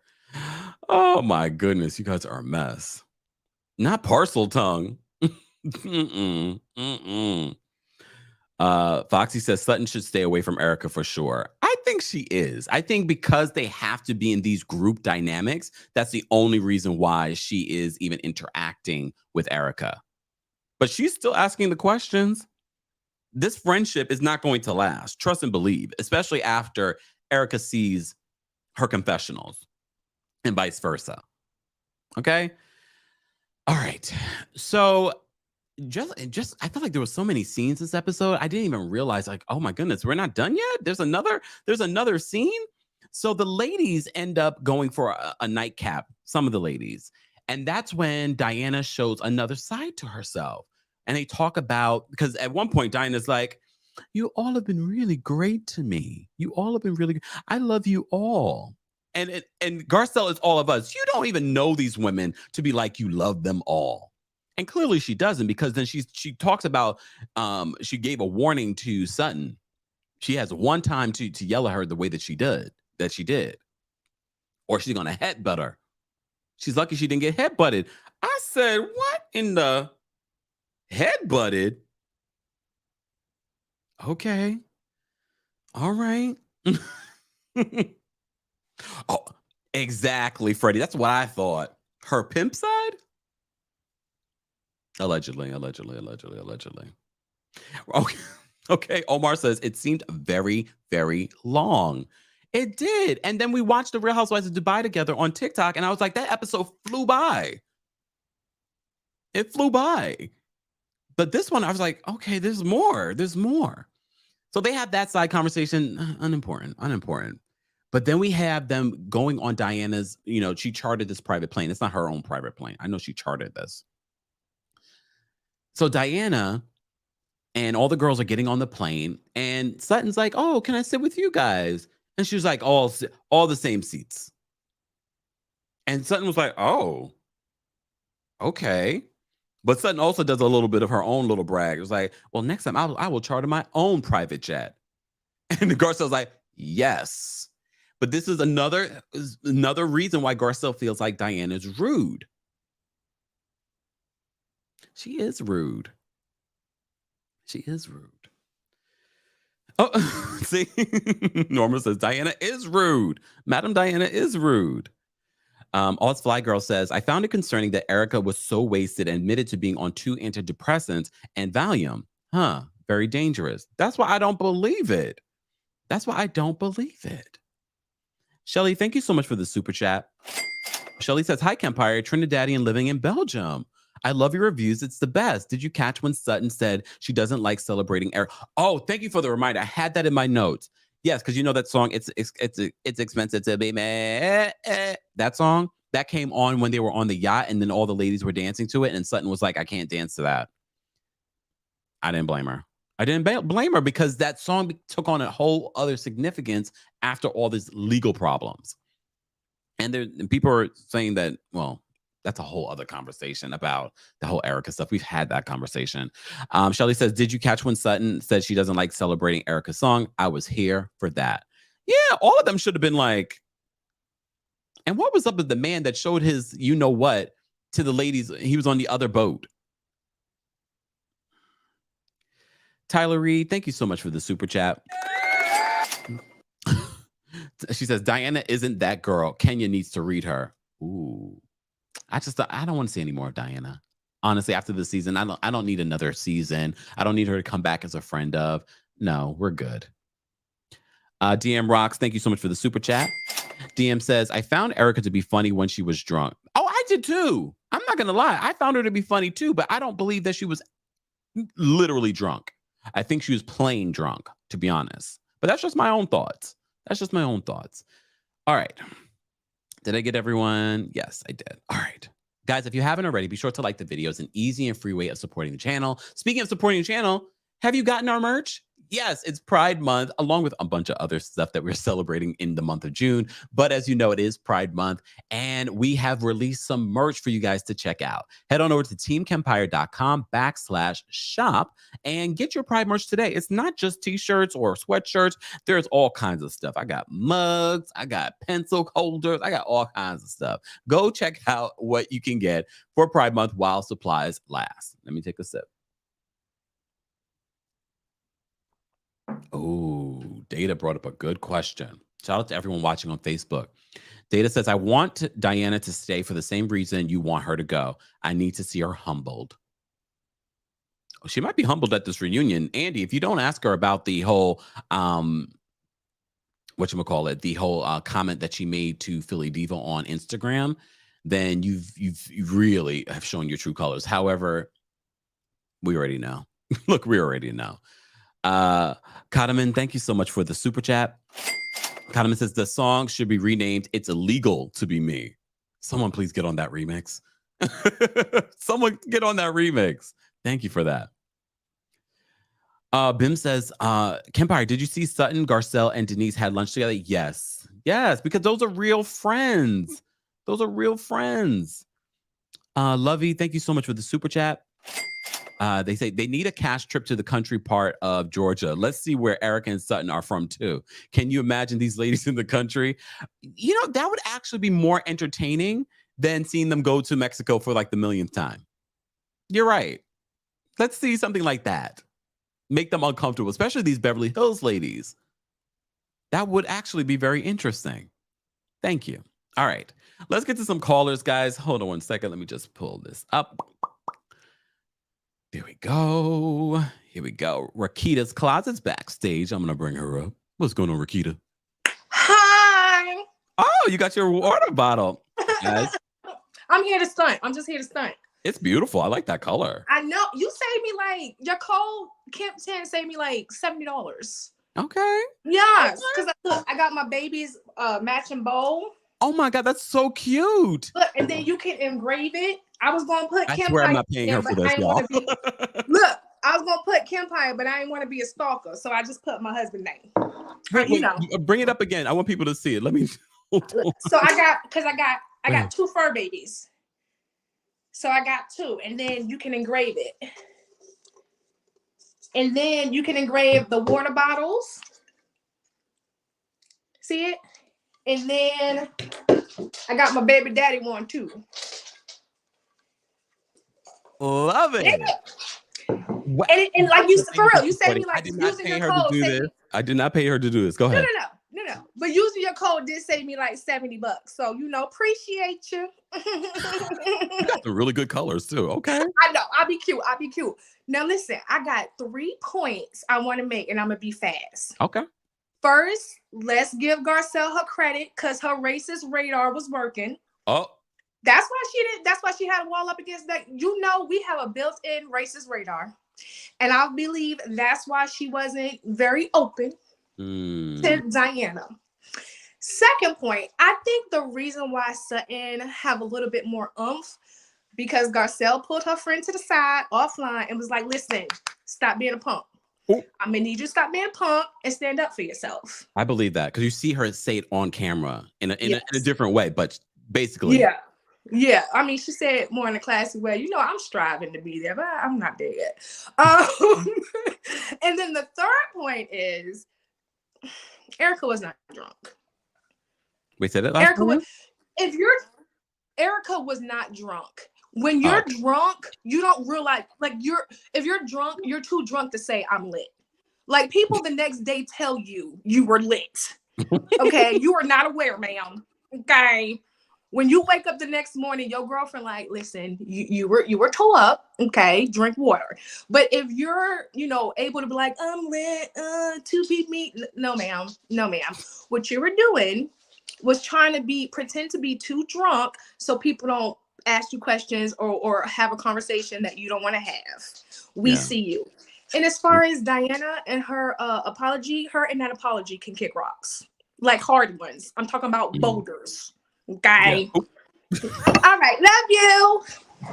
Oh my goodness, you guys are a mess. Not parcel tongue. Foxy says Sutton should stay away from Erika for sure. I think she is. I think because they have to be in these group dynamics, that's the only reason why she is even interacting with Erika. But she's still asking the questions. This friendship is not going to last. Trust and believe, especially after Erika sees her confessionals and vice versa. Okay. All right. So just I feel like there were so many scenes this episode. I didn't even realize, like, oh my goodness, we're not done yet. There's another scene. So the ladies end up going for a nightcap, some of the ladies. And that's when Diana shows another side to herself. And they talk about, because at one point Diana's like, you all have been really great to me. You all have been really, I love you all. And Garcelle is all of us. You don't even know these women to be like, you love them all. And clearly she doesn't, because then she talks about, she gave a warning to Sutton. She has one time to yell at her the way that she did, or she's going to headbutt her. She's lucky she didn't get headbutted. I said, what in the headbutted? Okay. All right. Oh, exactly, Freddie. That's what I thought. Her pimp side? Allegedly. Okay. Okay. Omar says it seemed very, very long. It did. And then we watched the Real Housewives of Dubai together on TikTok, and I was like, that episode flew by. It flew by. But this one, I was like, okay, there's more. So they have that side conversation, unimportant. But then we have them going on Diana's, she chartered this private plane. It's not her own private plane. I know she chartered this. So Diana and all the girls are getting on the plane, and Sutton's like, oh, can I sit with you guys? And she was like, all the same seats. And Sutton was like, oh, okay. But Sutton also does a little bit of her own little brag. It was like, well, next time I will charter my own private jet. And the Garcelle's like, yes. But this is another reason why Garcelle feels like Diana's rude. She is rude. Oh, see, Norma says Diana is rude. Madam Diana is rude. Oz Fly Girl says, I found it concerning that Erika was so wasted and admitted to being on 2 antidepressants and Valium. Very dangerous. That's why I don't believe it. Shelly, thank you so much for the super chat. Shelly says, hi, Kempire, Trinidadian living in Belgium. I love your reviews. It's the best. Did you catch when Sutton said she doesn't like celebrating Erika? Oh, thank you for the reminder. I had that in my notes. Yes, because you know that song, it's expensive to be mad. That song, that came on when they were on the yacht, and then all the ladies were dancing to it, and Sutton was like, I can't dance to that. I didn't blame her. Because that song took on a whole other significance after all these legal problems. And people are saying that, well, that's a whole other conversation about the whole Erika stuff. We've had that conversation. Shelly says, did you catch when Sutton said she doesn't like celebrating Erika's song? I was here for that. Yeah, all of them should have been like, and what was up with the man that showed his you-know-what to the ladies? He was on the other boat. Tyler Reed, thank you so much for the super chat. She says, Diana isn't that girl. Kenya needs to read her. Ooh. I don't want to see any more of Diana. Honestly, after the season, I don't need another season. I don't need her to come back as a friend of. No, we're good. DM Rocks, thank you so much for the super chat. DM says, I found Erika to be funny when she was drunk. Oh, I did too. I'm not going to lie. I found her to be funny too, but I don't believe that she was literally drunk. I think she was plain drunk, to be honest. But that's just my own thoughts. That's just my own thoughts. All right. Did I get everyone? Yes, I did. All right. Guys, if you haven't already, be sure to like the video. It's an easy and free way of supporting the channel. Speaking of supporting the channel, have you gotten our merch? Yes, it's Pride Month, along with a bunch of other stuff that we're celebrating in the month of June. But as you know, it is Pride Month, and we have released some merch for you guys to check out. Head on over to TheKempire.com/shop and get your Pride merch today. It's not just t-shirts or sweatshirts. There's all kinds of stuff. I got mugs, I got pencil holders, I got all kinds of stuff. Go check out what you can get for Pride Month while supplies last. Let me take a sip. Oh, Data brought up a good question. Shout out to everyone watching on Facebook. Data says, I want Diana to stay for the same reason you want her to go. I need to see her humbled. Oh, she might be humbled at this reunion. Andy, if you don't ask her about the whole, whatchamacallit, the whole comment that she made to Philly Diva on Instagram, then you've really have shown your true colors. However, we already know. Look, we already know. Kataman, thank you so much for the super chat. Kataman says the song should be renamed It's Illegal to Be Me. Someone please get on that remix. Someone get on that remix. Thank you for that. Bim says, Kempire, did you see Sutton, Garcelle, and Denise had lunch together? Yes. Yes, because those are real friends. Those are real friends. Lovey, thank you so much for the super chat. They say they need a cash trip to the country part of Georgia. Let's see where Erika and Sutton are from too. Can you imagine these ladies in the country? You know, that would actually be more entertaining than seeing them go to Mexico for like the millionth time. You're right. Let's see something like that. Make them uncomfortable, especially these Beverly Hills ladies. That would actually be very interesting. Thank you. All right. Let's get to some callers, guys. Hold on one second. Let me just pull this up. There we go. Here we go. Rakita's Closet's backstage. I'm going to bring her up. What's going on, Rakita? Hi. Oh, you got your water bottle. Guys. I'm here to stunt. I'm just here to stunt. It's beautiful. I like that color. I know. You saved me like, your code, Kempton saved me like $70. Okay. Yes. Because look, I got my baby's matching bowl. Oh my God, that's so cute. Look, and then you can engrave it. I was going to put Kempire. I swear I'm not paying her for this, y'all. Look, I was going to put Kempire, but I didn't want to be a stalker. So I just put my husband's name. Wait, bring it up again. I want people to see it. Let me. So I got two fur babies. So I got two, and then you can engrave it. And then you can engrave the water bottles. See it? And then I got my baby daddy one too. Love it. Yeah. And like you, for real, you saved me like using your code. I did not pay her to do this. Go ahead. No. But using your code did save me like $70. So, appreciate you. You got the really good colors too. Okay. I know. I'll be cute. Now listen, I got 3 points I want to make, and I'm gonna be fast. Okay. First, let's give Garcelle her credit because her racist radar was working. Oh. That's why she had a wall up against that. We have a built-in racist radar. And I believe that's why she wasn't very open to Diana. Second point, I think the reason why Sutton have a little bit more oomph because Garcelle pulled her friend to the side offline and was like, listen, stop being a punk. Ooh. I'm gonna need you to stop being a punk and stand up for yourself. I believe that because you see her say it on camera in a different way, but basically. Yeah. I mean, she said it more in a classy way. I'm striving to be there, but I'm not there yet. And then the third point is Erika was not drunk. We said it last time? Erika was not drunk. When you're drunk, you don't realize, if you're drunk, you're too drunk to say I'm lit. Like people the next day tell you were lit. Okay, you are not aware, ma'am. Okay. When you wake up the next morning, your girlfriend like, listen, you were tore up. Okay, drink water. But if you're, able to be like, I'm lit, to be me. No, ma'am. What you were doing was trying to pretend to be too drunk so people don't ask you questions or have a conversation that you don't want to have. We see you. And as far as Diana and her apology, her and that apology can kick rocks. Like hard ones. I'm talking about boulders. Okay. Yeah. All right. Love you.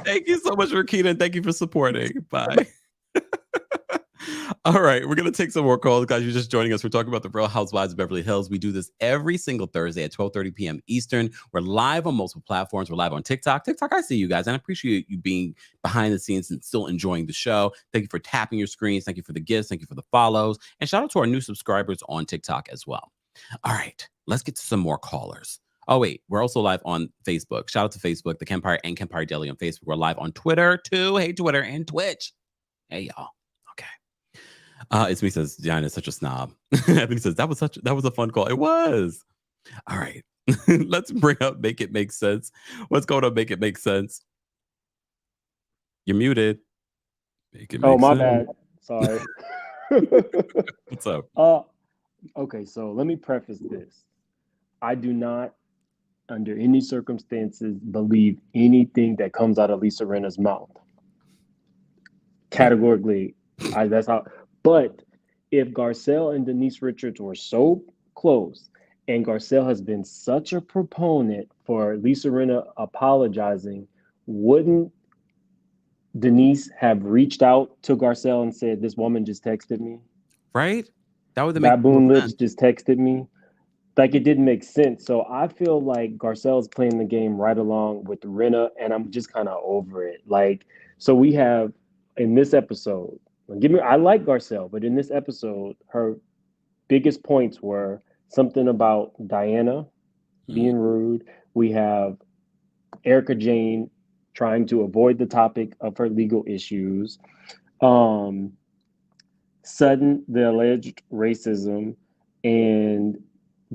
Thank you so much, Rakita, and thank you for supporting. Bye. All right, we're going to take some more calls. Guys, you're just joining us. We're talking about the Real Housewives of Beverly Hills. We do this every single Thursday at 12:30 p.m. Eastern. We're live on multiple platforms. We're live on TikTok. TikTok, I see you guys, and I appreciate you being behind the scenes and still enjoying the show. Thank you for tapping your screens. Thank you for the gifts. Thank you for the follows. And shout out to our new subscribers on TikTok as well. All right, let's get to some more callers. Oh, wait, we're also live on Facebook. Shout out to Facebook, The Kempire and Kempire Daily on Facebook. We're live on Twitter, too. Hey, Twitter and Twitch. Hey, y'all. It's me says Diana is such a snob. Anthony says that was a fun call. It was. All right. Let's bring up Make It Make Sense. What's going on? Make It Make Sense. You're muted. Make it make my sense. bad. Sorry. What's up? Okay, so let me preface this. I do not, under any circumstances, believe anything that comes out of Lisa Rinna's mouth. Categorically, that's how. But if Garcelle and Denise Richards were so close, and Garcelle has been such a proponent for Lisa Rinna apologizing, wouldn't Denise have reached out to Garcelle and said, "This woman just texted me"? Right? That would make Baboon Lips just texted me. Like, it didn't make sense. So I feel like Garcelle's playing the game right along with Rinna, and I'm just kind of over it. Like, so we have in this episode. I like Garcelle, but in this episode, her biggest points were something about Diana being rude. We have Erika Jayne trying to avoid the topic of her legal issues. Sutton, the alleged racism, and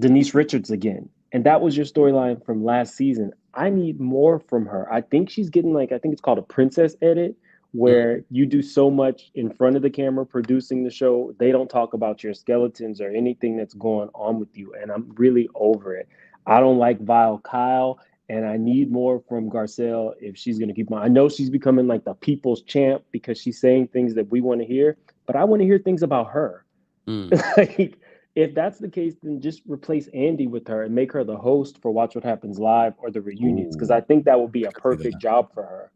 Denise Richards again. And that was your storyline from last season. I need more from her. I think she's getting I think it's called a princess edit, where you do so much in front of the camera producing the show, they don't talk about your skeletons or anything that's going on with you. And I'm really over it. I don't like Vile Kyle, and I need more from Garcelle if she's going to keep on. I know she's becoming like the people's champ because she's saying things that we want to hear, but I want to hear things about her. Like, if that's the case, then just replace Andy with her and make her the host for Watch What Happens Live or the reunions, because I think that would be a perfect job for her.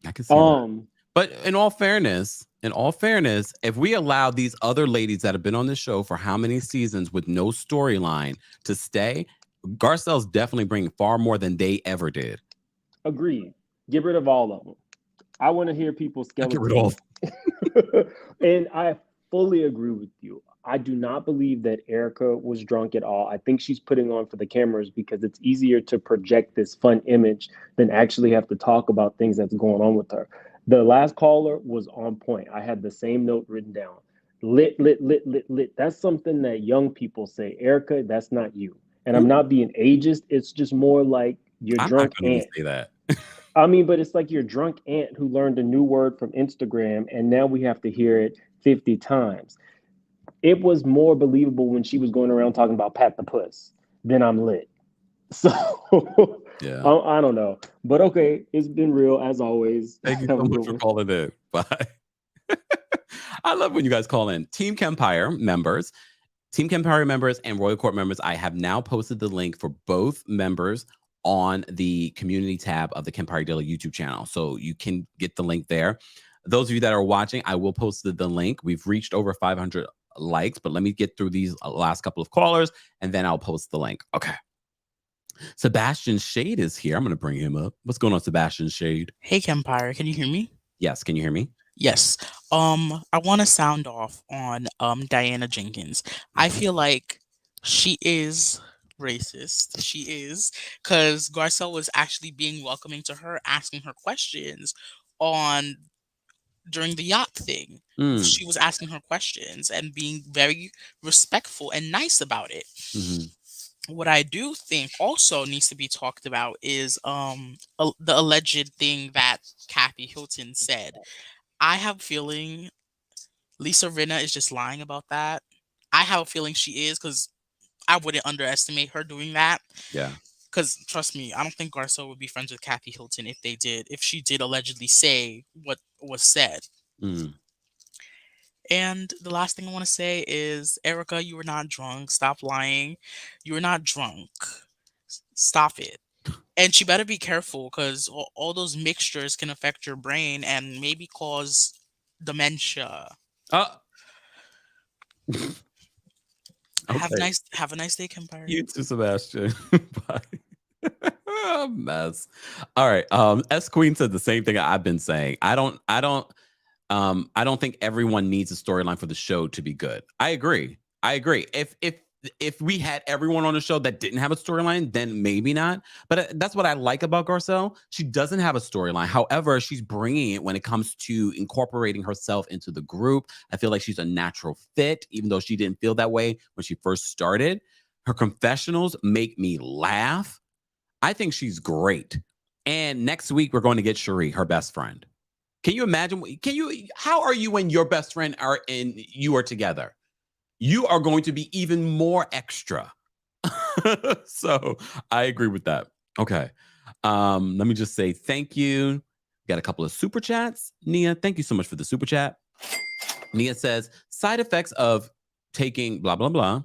I can see that. But in all fairness, if we allow these other ladies that have been on the show for how many seasons with no storyline to stay, Garcelle's definitely bringing far more than they ever did. Agreed. Get rid of all of them. I want to hear people's skeletons. Get rid of all. And I fully agree with you. I do not believe that Erika was drunk at all. I think she's putting on for the cameras because it's easier to project this fun image than actually have to talk about things that's going on with her. The last caller was on point. I had the same note written down. Lit, lit, lit, lit, lit. That's something that young people say. Erika, that's not you. And I'm not being ageist. It's just more like your drunk aunt. I'm not going to say that. I mean, but it's like your drunk aunt who learned a new word from Instagram, and now we have to hear it 50 times. It was more believable when she was going around talking about Pat the Puss than I'm lit. So yeah. I don't know. But okay, it's been real as always. Thank you so much for calling in. Bye. I love when you guys call in. Team Kempire members and Royal Court members, I have now posted the link for both members on the community tab of the Kempire Daily YouTube channel. So you can get the link there. Those of you that are watching, I will post the link. We've reached over 500 likes, but let me get through these last couple of callers and then I'll post the link. Okay. Sebastian Shade is here. I'm going to bring him up. What's going on, Sebastian Shade? Hey, Kempire. Can you hear me? Yes. Can you hear me? Yes. I want to sound off on Diana Jenkins. I feel like she is racist. She is, because Garcelle was actually being welcoming to her, asking her questions during the yacht thing. She was asking her questions and being very respectful and nice about it. What I do think also needs to be talked about is the alleged thing that Kathy Hilton said. I have a feeling Lisa Rinna is just lying about that. I have a feeling she is, because I wouldn't underestimate her doing that. Yeah. Because trust me, I don't think Garcelle would be friends with Kathy Hilton if she did allegedly say what was said. And the last thing I want to say is, Erika, you were not drunk. Stop lying. You were not drunk. Stop it. And she better be careful, because all those mixtures can affect your brain and maybe cause dementia. Okay. Have a nice day, Kempire. You too, Sebastian. Bye. Mess. All right. S Queen said the same thing I've been saying. I don't think everyone needs a storyline for the show to be good. I agree. If we had everyone on the show that didn't have a storyline, then maybe not. But that's what I like about Garcelle. She doesn't have a storyline. However, she's bringing it when it comes to incorporating herself into the group. I feel like she's a natural fit, even though she didn't feel that way when she first started. Her confessionals make me laugh. I think she's great. And next week, we're going to get Cherie, her best friend. Can you imagine? How are you when your best friend you are together? You are going to be even more extra. So I agree with that. Okay. Let me just say thank you. Got a couple of super chats. Nia, thank you so much for the super chat. Nia says, side effects of taking blah, blah, blah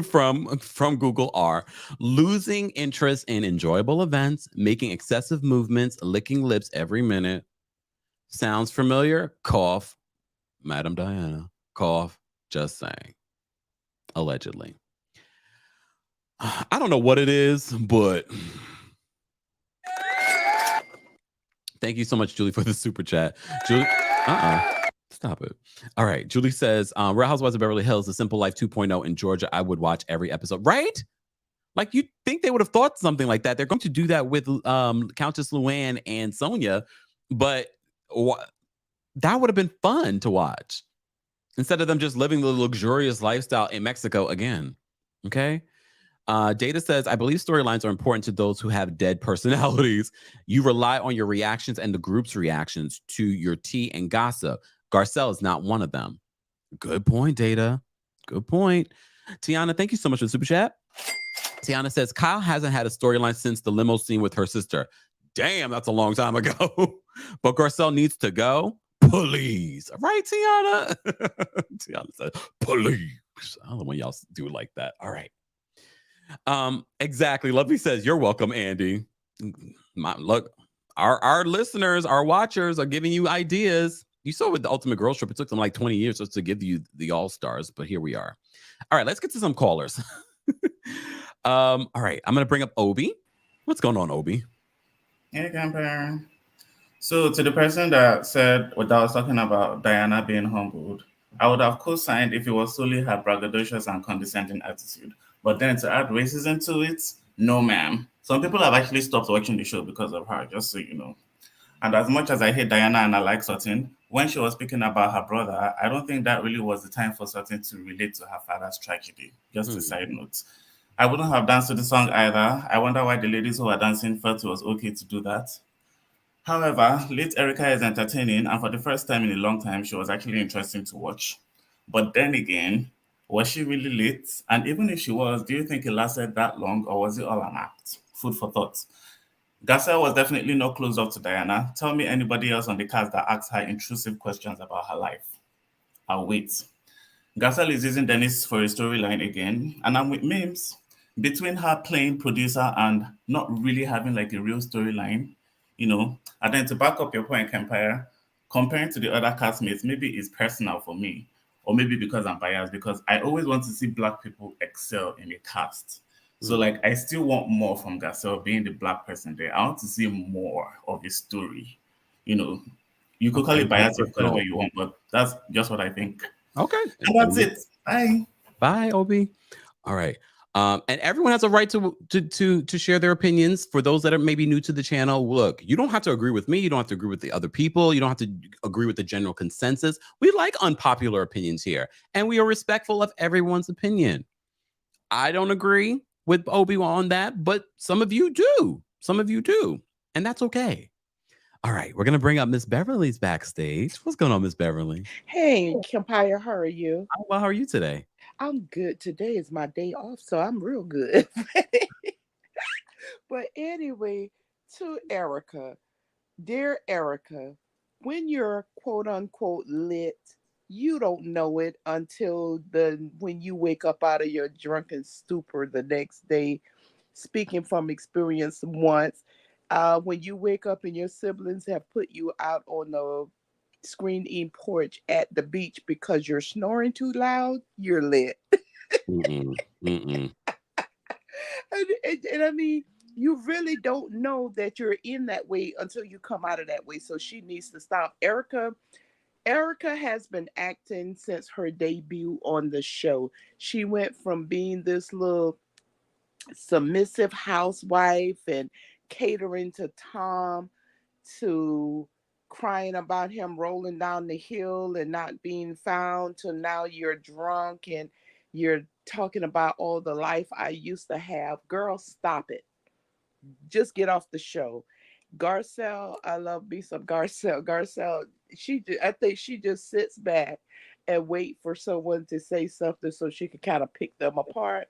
from Google are losing interest in enjoyable events, making excessive movements, licking lips every minute. Sounds familiar? Cough. Madam Diana. Cough. Just saying. Allegedly. I don't know what it is, but thank you so much, Julie, for the super chat. Julie, stop it. All right. Julie says, Real Housewives of Beverly Hills, The Simple Life 2.0 in Georgia. I would watch every episode. Right? Like, you'd think they would have thought something like that. They're going to do that with Countess Luann and Sonia, but that would have been fun to watch instead of them just living the luxurious lifestyle in Mexico again. Okay. Data says, I believe storylines are important to those who have dead personalities. You rely on your reactions and the group's reactions to your tea and gossip. Garcelle is not one of them. Good point, Data. Good point. Tiana, thank you so much for the super chat. Tiana says, Kyle hasn't had a storyline since the limo scene with her sister. Damn, that's a long time ago. But Garcelle needs to go. Please. Right, Tiana? Tiana said, please. I don't know when y'all do it like that. All right. Exactly. Lovely says, you're welcome, Andy. Look, our listeners, our watchers are giving you ideas. You saw with the Ultimate Girls Trip, it took them like 20 years just to give you the all-stars, but here we are. All right, let's get to some callers. All right, I'm going to bring up Obi. What's going on, Obi? Hey, Kempire. So to the person that said what I was talking about, Diana being humbled, I would have co-signed if it was solely her braggadocious and condescending attitude. But then to add racism to it, no, ma'am. Some people have actually stopped watching the show because of her, just so you know. And as much as I hate Diana and I like Sutton, when she was speaking about her brother, I don't think that really was the time for Sutton to relate to her father's tragedy. Just a side note. I wouldn't have danced to the song either. I wonder why the ladies who were dancing felt it was okay to do that. However, late Erika is entertaining, and for the first time in a long time, she was actually interesting to watch. But then again, was she really late? And even if she was, do you think it lasted that long, or was it all an act? Food for thought. Garcelle was definitely not close up to Diana. Tell me anybody else on the cast that asked her intrusive questions about her life. I'll wait. Garcelle is using Denise for a storyline again, and I'm with memes. Between her playing producer and not really having like a real storyline, you know, and then to back up your point, Kempire, comparing to the other castmates, maybe it's personal for me, or maybe because I'm biased, because I always want to see Black people excel in a cast. So like, I still want more from Garcelle being the Black person there. I want to see more of his story. You know, you could call it bias, you could call it what you want, but that's just what I think. Okay. And that's it. Bye. Bye, Obi. All right. And everyone has a right to share their opinions. For those that are maybe new to the channel, look, you don't have to agree with me. You don't have to agree with the other people. You don't have to agree with the general consensus. We like unpopular opinions here, and we are respectful of everyone's opinion. I don't agree with Obi on that, but some of you do. Some of you do, and that's okay. All right, we're gonna bring up Miss Beverly's backstage. What's going on, Miss Beverly? Hey, Kempire, how are you? Well, how are you today? I'm good. Today is my day off, so I'm real good. But anyway, to Erika, dear Erika, when you're quote unquote lit, you don't know it until when you wake up out of your drunken stupor the next day. Speaking from experience once, when you wake up and your siblings have put you out on the screen-in porch at the beach because you're snoring too loud, you're lit. Mm-mm. And I mean, you really don't know that you're in that way until you come out of that way. So she needs to stop. Erika has been acting since her debut on the show. She went from being this little submissive housewife and catering to Tom to crying about him rolling down the hill and not being found to now you're drunk and you're talking about all the life I used to have. Girl, stop it. Just get off the show. Garcelle, I love me some Garcelle. Garcelle, I think she just sits back and wait for someone to say something so she can kind of pick them apart.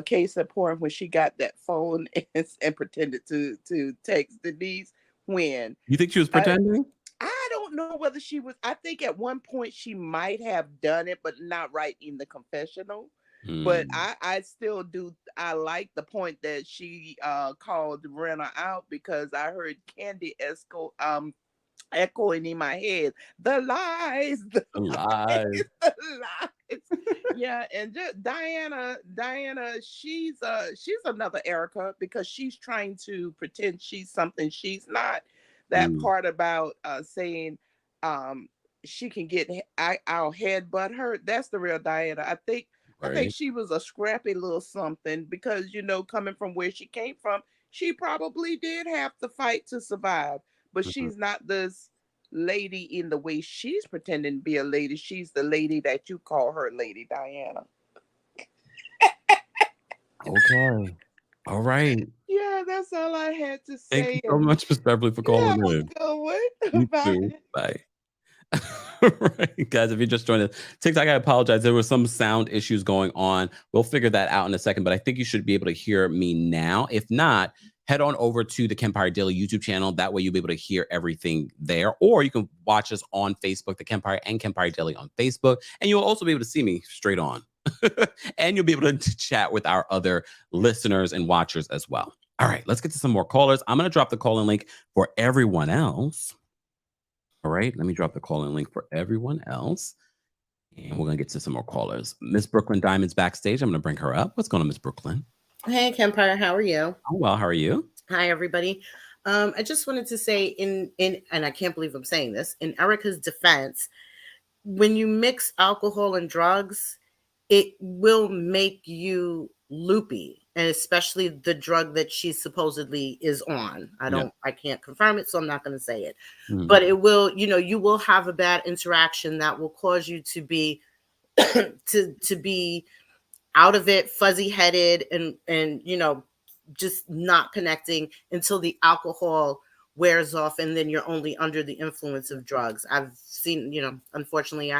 Case in point, when she got that phone and pretended to text Denise. When You think she was pretending? I don't know whether she was. I think at one point she might have done it, but not right in the confessional. But I still do. I like the point that she called Rinna out, because I heard Candy echoing in my head, the lies, the Lies. the lies. Yeah, and just Diana, she's another Erika, because she's trying to pretend she's something she's not. That part about saying she can get our headbutt her, that's the real Diana. I think she was a scrappy little something, because coming from where she came from, she probably did have to fight to survive. But she's not this lady in the way she's pretending to be a lady. She's the lady that you call her Lady Diana. Okay. All right. Yeah, that's all I had to say. Thank you so much, Miss Beverly, for calling in. You Bye. too. Bye. All right, guys, if you just joined us, TikTok, I apologize. There were some sound issues going on. We'll figure that out in a second, but I think you should be able to hear me now. If not, head on over to the Kempire Daily YouTube channel. That way you'll be able to hear everything there. Or you can watch us on Facebook, The Kempire and Kempire Daily on Facebook. And you'll also be able to see me straight on. And you'll be able to chat with our other listeners and watchers as well. All right, let's get to some more callers. I'm going to drop the call-in link for everyone else. All right, let me drop the call-in link for everyone else. And we're going to get to some more callers. Miss Brooklyn Diamond's backstage. I'm going to bring her up. What's going on, Miss Brooklyn? Hey, Kempire, how are you? Oh, well, how are you? Hi, everybody. I just wanted to say and I can't believe I'm saying this, in Erika's defense, when you mix alcohol and drugs, it will make you loopy, and especially the drug that she supposedly is on. I can't confirm it, so I'm not going to say it. But it will, you will have a bad interaction that will cause you to be to be out of it, fuzzy-headed, and just not connecting until the alcohol wears off, and then you're only under the influence of drugs. I've seen, unfortunately, I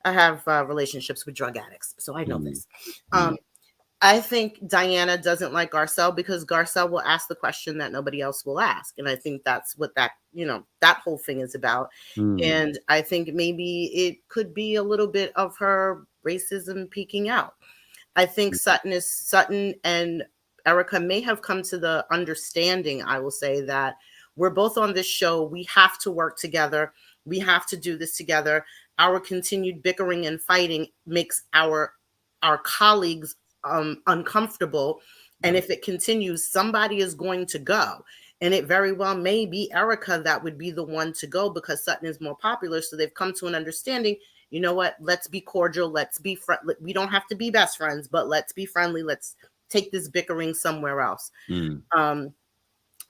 have relationships with drug addicts, so I know this. I think Diana doesn't like Garcelle because Garcelle will ask the question that nobody else will ask. And I think that's what that whole thing is about. And I think maybe it could be a little bit of her racism peeking out. I think Sutton and Erika may have come to the understanding, I will say, that we're both on this show. We have to work together. We have to do this together. Our continued bickering and fighting makes our colleagues uncomfortable, and if it continues, somebody is going to go, and it very well may be Erika that would be the one to go, because Sutton is more popular. So they've come to an understanding. You know what? Let's be cordial. Let's be friendly. We don't have to be best friends, but let's be friendly. Let's take this bickering somewhere else. And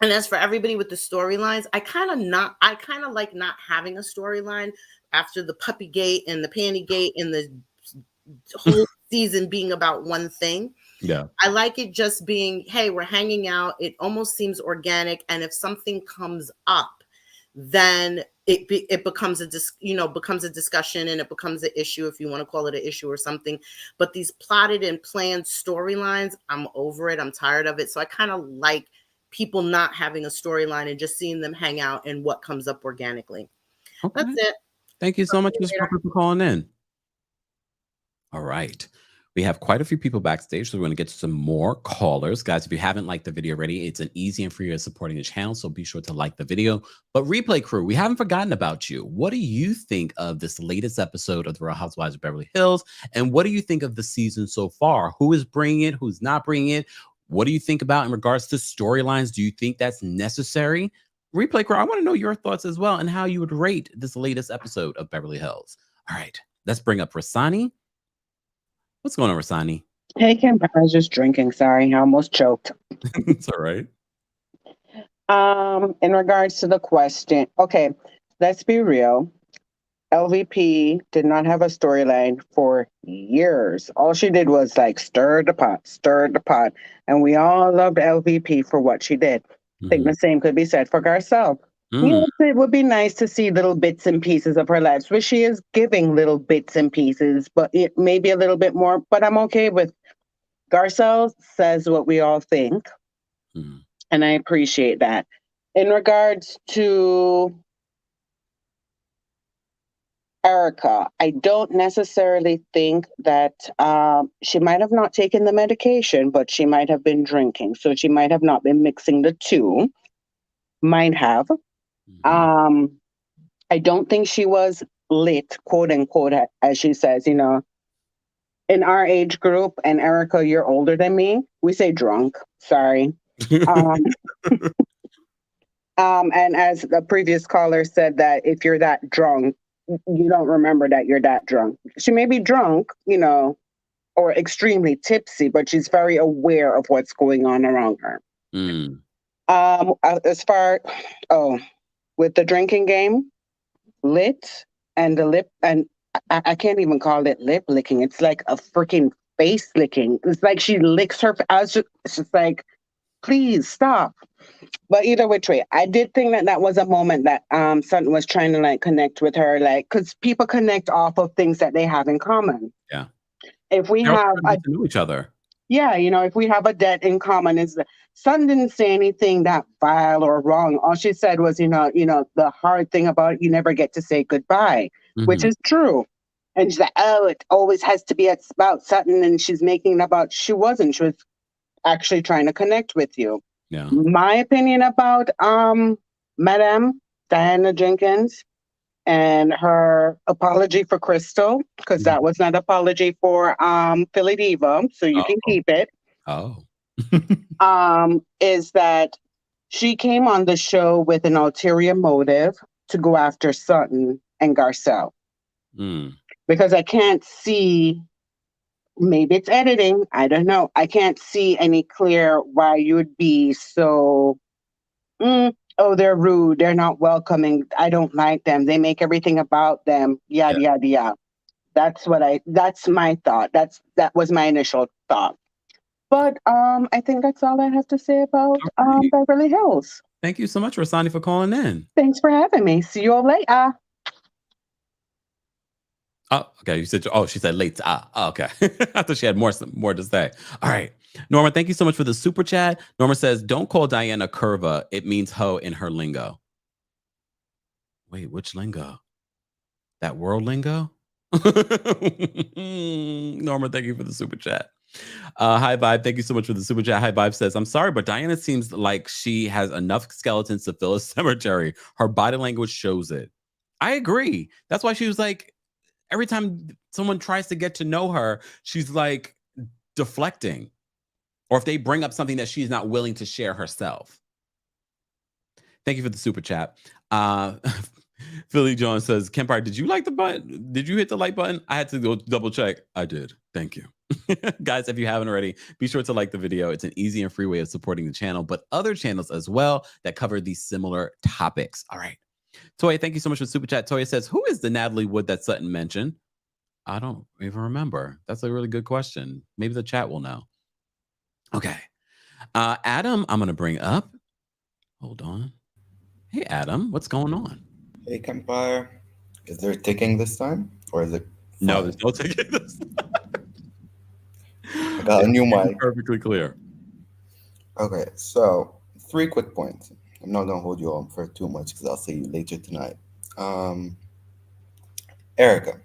as for everybody with the storylines, I kind of like not having a storyline after the puppy gate and the panty gate and the whole season being about one thing. Yeah. I like it just being, hey, we're hanging out. It almost seems organic. And if something comes up, then it becomes a discussion, and it becomes an issue, if you want to call it an issue or something. But these plotted and planned storylines, I'm over it. I'm tired of it. So I kind of like people not having a storyline and just seeing them hang out and what comes up organically. Okay. That's it. Thank you so much, Ms. Parker, for calling in. All right. We have quite a few people backstage, so we're going to get to some more callers. Guys, if you haven't liked the video already, it's an easy and free way of supporting the channel, so be sure to like the video. But replay crew, we haven't forgotten about you. What do you think of this latest episode of The Real Housewives of Beverly Hills? And what do you think of the season so far? Who is bringing it? Who's not bringing it? What do you think about in regards to storylines? Do you think that's necessary? Replay crew, I want to know your thoughts as well and how you would rate this latest episode of Beverly Hills. All right, let's bring up Rasani. What's going on, Rasani? Hey, Kempire, I was just drinking. Sorry, I almost choked. It's all right. In regards to the question, okay, let's be real. LVP did not have a storyline for years. All she did was like stir the pot. And we all loved LVP for what she did. I think the same could be said for Garcelle. Yes, it would be nice to see little bits and pieces of her life, which she is giving little bits and pieces, but it may be a little bit more. But I'm okay with Garcelle says what we all think, and I appreciate that. In regards to Erika, I don't necessarily think that she might have not taken the medication, but she might have been drinking, so she might have not been mixing the two. Might have. I don't think she was lit, quote unquote, as she says, you know, in our age group, and Erika, you're older than me, we say drunk. Sorry. And as the previous caller said, that if you're that drunk, you don't remember that you're that drunk. She may be drunk, you know, or extremely tipsy, but she's very aware of what's going on around her. As far, with the drinking game, lit and the lip, and I can't even call it lip licking. It's like a freaking face licking. It's like she licks her. It's just like, please stop. But either which way, I did think that was a moment that Sutton was trying to like connect with her, like, because people connect off of things that they have in common. Yeah. If we have to know each other. Yeah, you know, if we have a debt in common, Sutton didn't say anything that vile or wrong. All she said was, you know, the hard thing about it, you never get to say goodbye, which is true. And she's like, oh, it always has to be about Sutton, and she's making it about. She wasn't. She was actually trying to connect with you. Yeah. My opinion about Madame Diana Jenkins and her apology for Crystal, because that was not apology for Philly Diva, so you can keep it. Is that she came on the show with an ulterior motive to go after Sutton and Garcelle. Because I can't see, maybe it's editing, I don't know. I can't see any clear why you would be so, oh, they're rude, they're not welcoming, I don't like them, they make everything about them, yada, yada, yada. That's my thought. That was my initial thought. But I think that's all I have to say about Beverly Hills. Thank you so much, Rasani, for calling in. Thanks for having me. See you all later. Oh, okay. You said, she said late. Okay. I thought she had more to say. All right. Norma, thank you so much for the super chat. Norma says, don't call Diana curva. It means hoe in her lingo. Wait, which lingo? That world lingo? Norma, thank you for the super chat. Hi Vibe, thank you so much for the super chat. Hi Vibe says, I'm sorry, but Diana seems like she has enough skeletons to fill a cemetery. Her body language shows it. I agree. That's why she was like, every time someone tries to get to know her, she's like deflecting. Or if they bring up something that she's not willing to share herself. Thank you for the super chat. Philly John says, Kempire, did you like the button? Did you hit the like button? I had to go double check. I did. Thank you. Guys, if you haven't already, be sure to like the video. It's an easy and free way of supporting the channel, but other channels as well that cover these similar topics. All right. Toya, thank you so much for the super chat. Toya says, who is the Natalie Wood that Sutton mentioned? I don't even remember. That's a really good question. Maybe the chat will know. Okay. Adam, I'm going to bring up. Hold on. Hey, Adam, what's going on? Hey, Kempire. Is there ticking this time? Or is it fine? No, there's no ticking this time. I got a new mic. Perfectly clear. Okay, so 3 quick points. I'm not gonna hold you on for too much because I'll see you later tonight. Erika,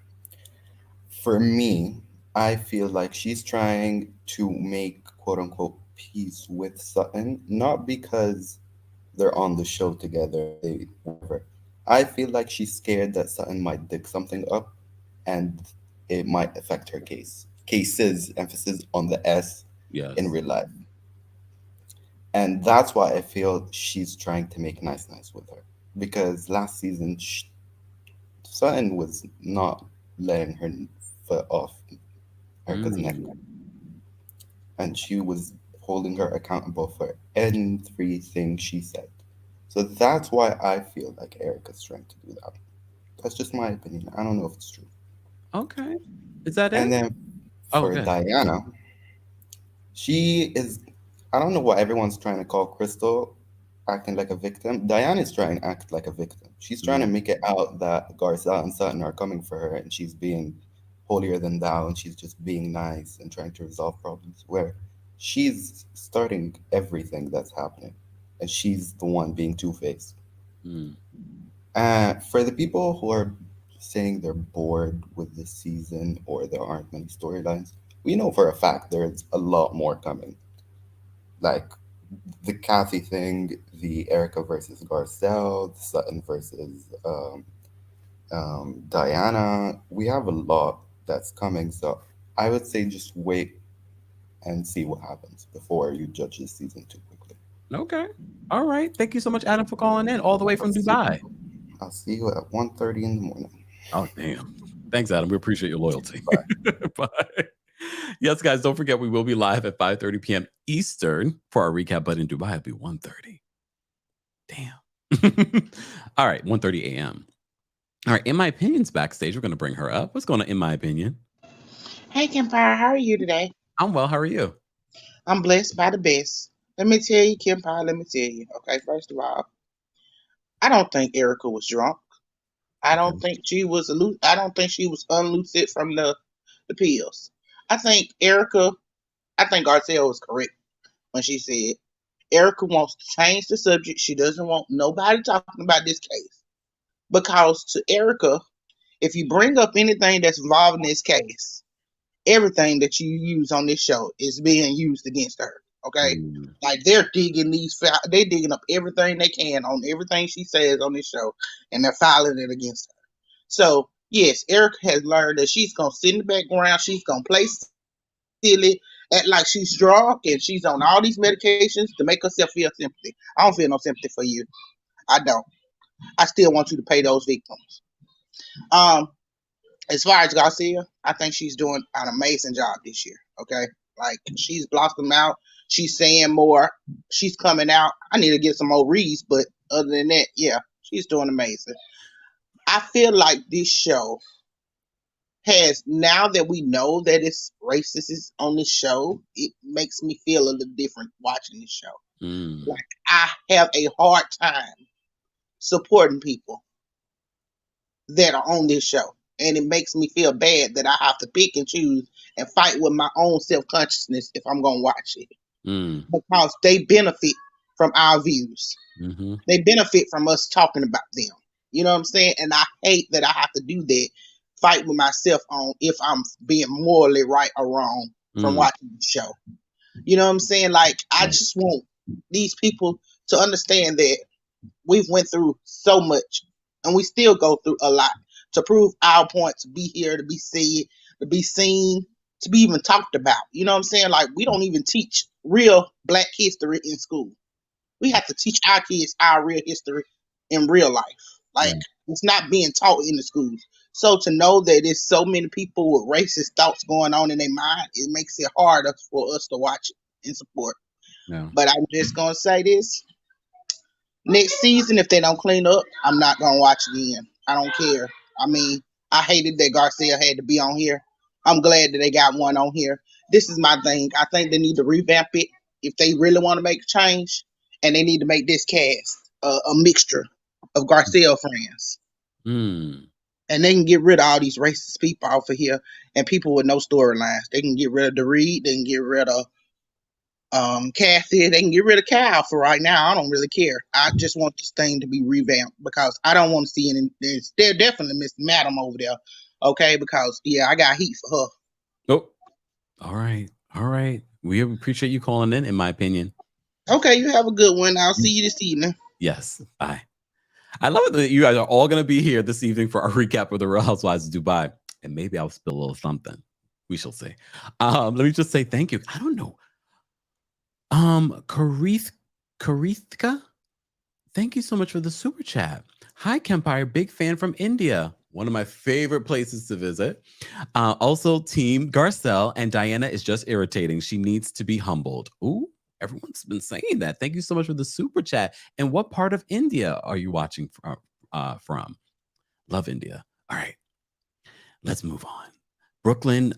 for me, I feel like she's trying to make quote unquote peace with Sutton, not because they're on the show together, whatever. I feel like she's scared that Sutton might dig something up and it might affect her case. Cases, emphasis on the S in real life. And that's why I feel she's trying to make nice with her. Because last season, Sutton was not letting her foot off Erika's neck. And she was holding her accountable for everything she said. So that's why I feel like Erika's trying to do that. That's just my opinion. I don't know if it's true. Okay. Is that it? And then for Diana, she is, I don't know what everyone's trying to call Crystal acting like a victim. Diana is trying to act like a victim. She's trying to make it out that Garcelle and Sutton are coming for her and she's being holier than thou and she's just being nice and trying to resolve problems, where she's starting everything that's happening and she's the one being two-faced. For the people who are saying they're bored with this season or there aren't many storylines, we know for a fact there's a lot more coming. Like the Kathy thing, the Erika versus Garcelle, the Sutton versus Diana. We have a lot that's coming, so I would say just wait and see what happens before you judge this season too quickly. Okay. All right. Thank you so much, Adam, for calling in all the way from Dubai. I'll see you at 1:30 in the morning. Oh, damn. Thanks, Adam. We appreciate your loyalty. Bye. Bye. Yes, guys, don't forget we will be live at 5:30 p.m. Eastern for our recap, but in Dubai, it'll be 1:30. Damn. All right, 1:30 a.m. All right, In My Opinion's backstage. We're going to bring her up. What's going on, In My Opinion? Hey, Kempire, how are you today? I'm well. How are you? I'm blessed by the best. Let me tell you, Kempire, let me tell you. Okay, first of all, I don't think Erika was drunk. I don't think she was unlucid from the pills. I think Garcelle was correct when she said Erika wants to change the subject. She doesn't want nobody talking about this case. Because to Erika, if you bring up anything that's involved in this case, everything that you use on this show is being used against her. Okay, like they're digging up everything they can on everything she says on this show, and they're filing it against her. So yes, Erika has learned that she's gonna sit in the background, she's gonna play silly, act like she's drunk, and she's on all these medications to make herself feel sympathy. I don't feel no sympathy for you. I don't. I still want you to pay those victims. As far as Garcelle, I think she's doing an amazing job this year. Okay, like she's blossomed out. She's saying more. She's coming out. I need to get some more reads, but other than that, yeah, she's doing amazing. I feel like this show has, now that we know that it's racist on this show, it makes me feel a little different watching this show. Like I have a hard time supporting people that are on this show. And it makes me feel bad that I have to pick and choose and fight with my own self-consciousness if I'm going to watch it. Because they benefit from our views. They benefit from us talking about them. You know what I'm saying? And I hate that I have to do that, fight with myself on if I'm being morally right or wrong from watching the show. You know what I'm saying? Like, I just want these people to understand that we've went through so much and we still go through a lot to prove our point, to be here, to be said, to be seen, to be even talked about. You know what I'm saying? Like, we don't even teach real Black history in school. We have to teach our kids our real history in real life. Like, it's not being taught in the schools. So to know that there's so many people with racist thoughts going on in their mind, it makes it harder for us to watch it and support. But I'm just going to say this. Next season, if they don't clean up, I'm not going to watch again. I don't care. I mean, I hated that Garcelle had to be on here. I'm glad that they got one on here. This is my thing. I think they need to revamp it if they really want to make a change, and they need to make this cast a mixture of Garcelle friends. And they can get rid of all these racist people off of here and people with no storylines. They can get rid of Dorit. They can get rid of Kathy, they can get rid of Cal for right now. I don't really care. I just want this thing to be revamped because I don't want to see any. They're definitely Miss Madam over there, okay? Because yeah, I got heat for her. Oh, all right. We appreciate you calling in my opinion. Okay, you have a good one. I'll see you this evening. Yes, bye. I love it that you guys are all going to be here this evening for our recap of the Real Housewives of Dubai, and maybe I'll spill a little something. We shall see. Let me just say thank you. I don't know. Karithka, thank you so much for the super chat. Hi, Kempire, big fan from India. One of my favorite places to visit. Also, team Garcelle and Diana is just irritating. She needs to be humbled. Ooh, everyone's been saying that. Thank you so much for the super chat. And what part of India are you watching from? Love India. All right, let's move on. Brooklyn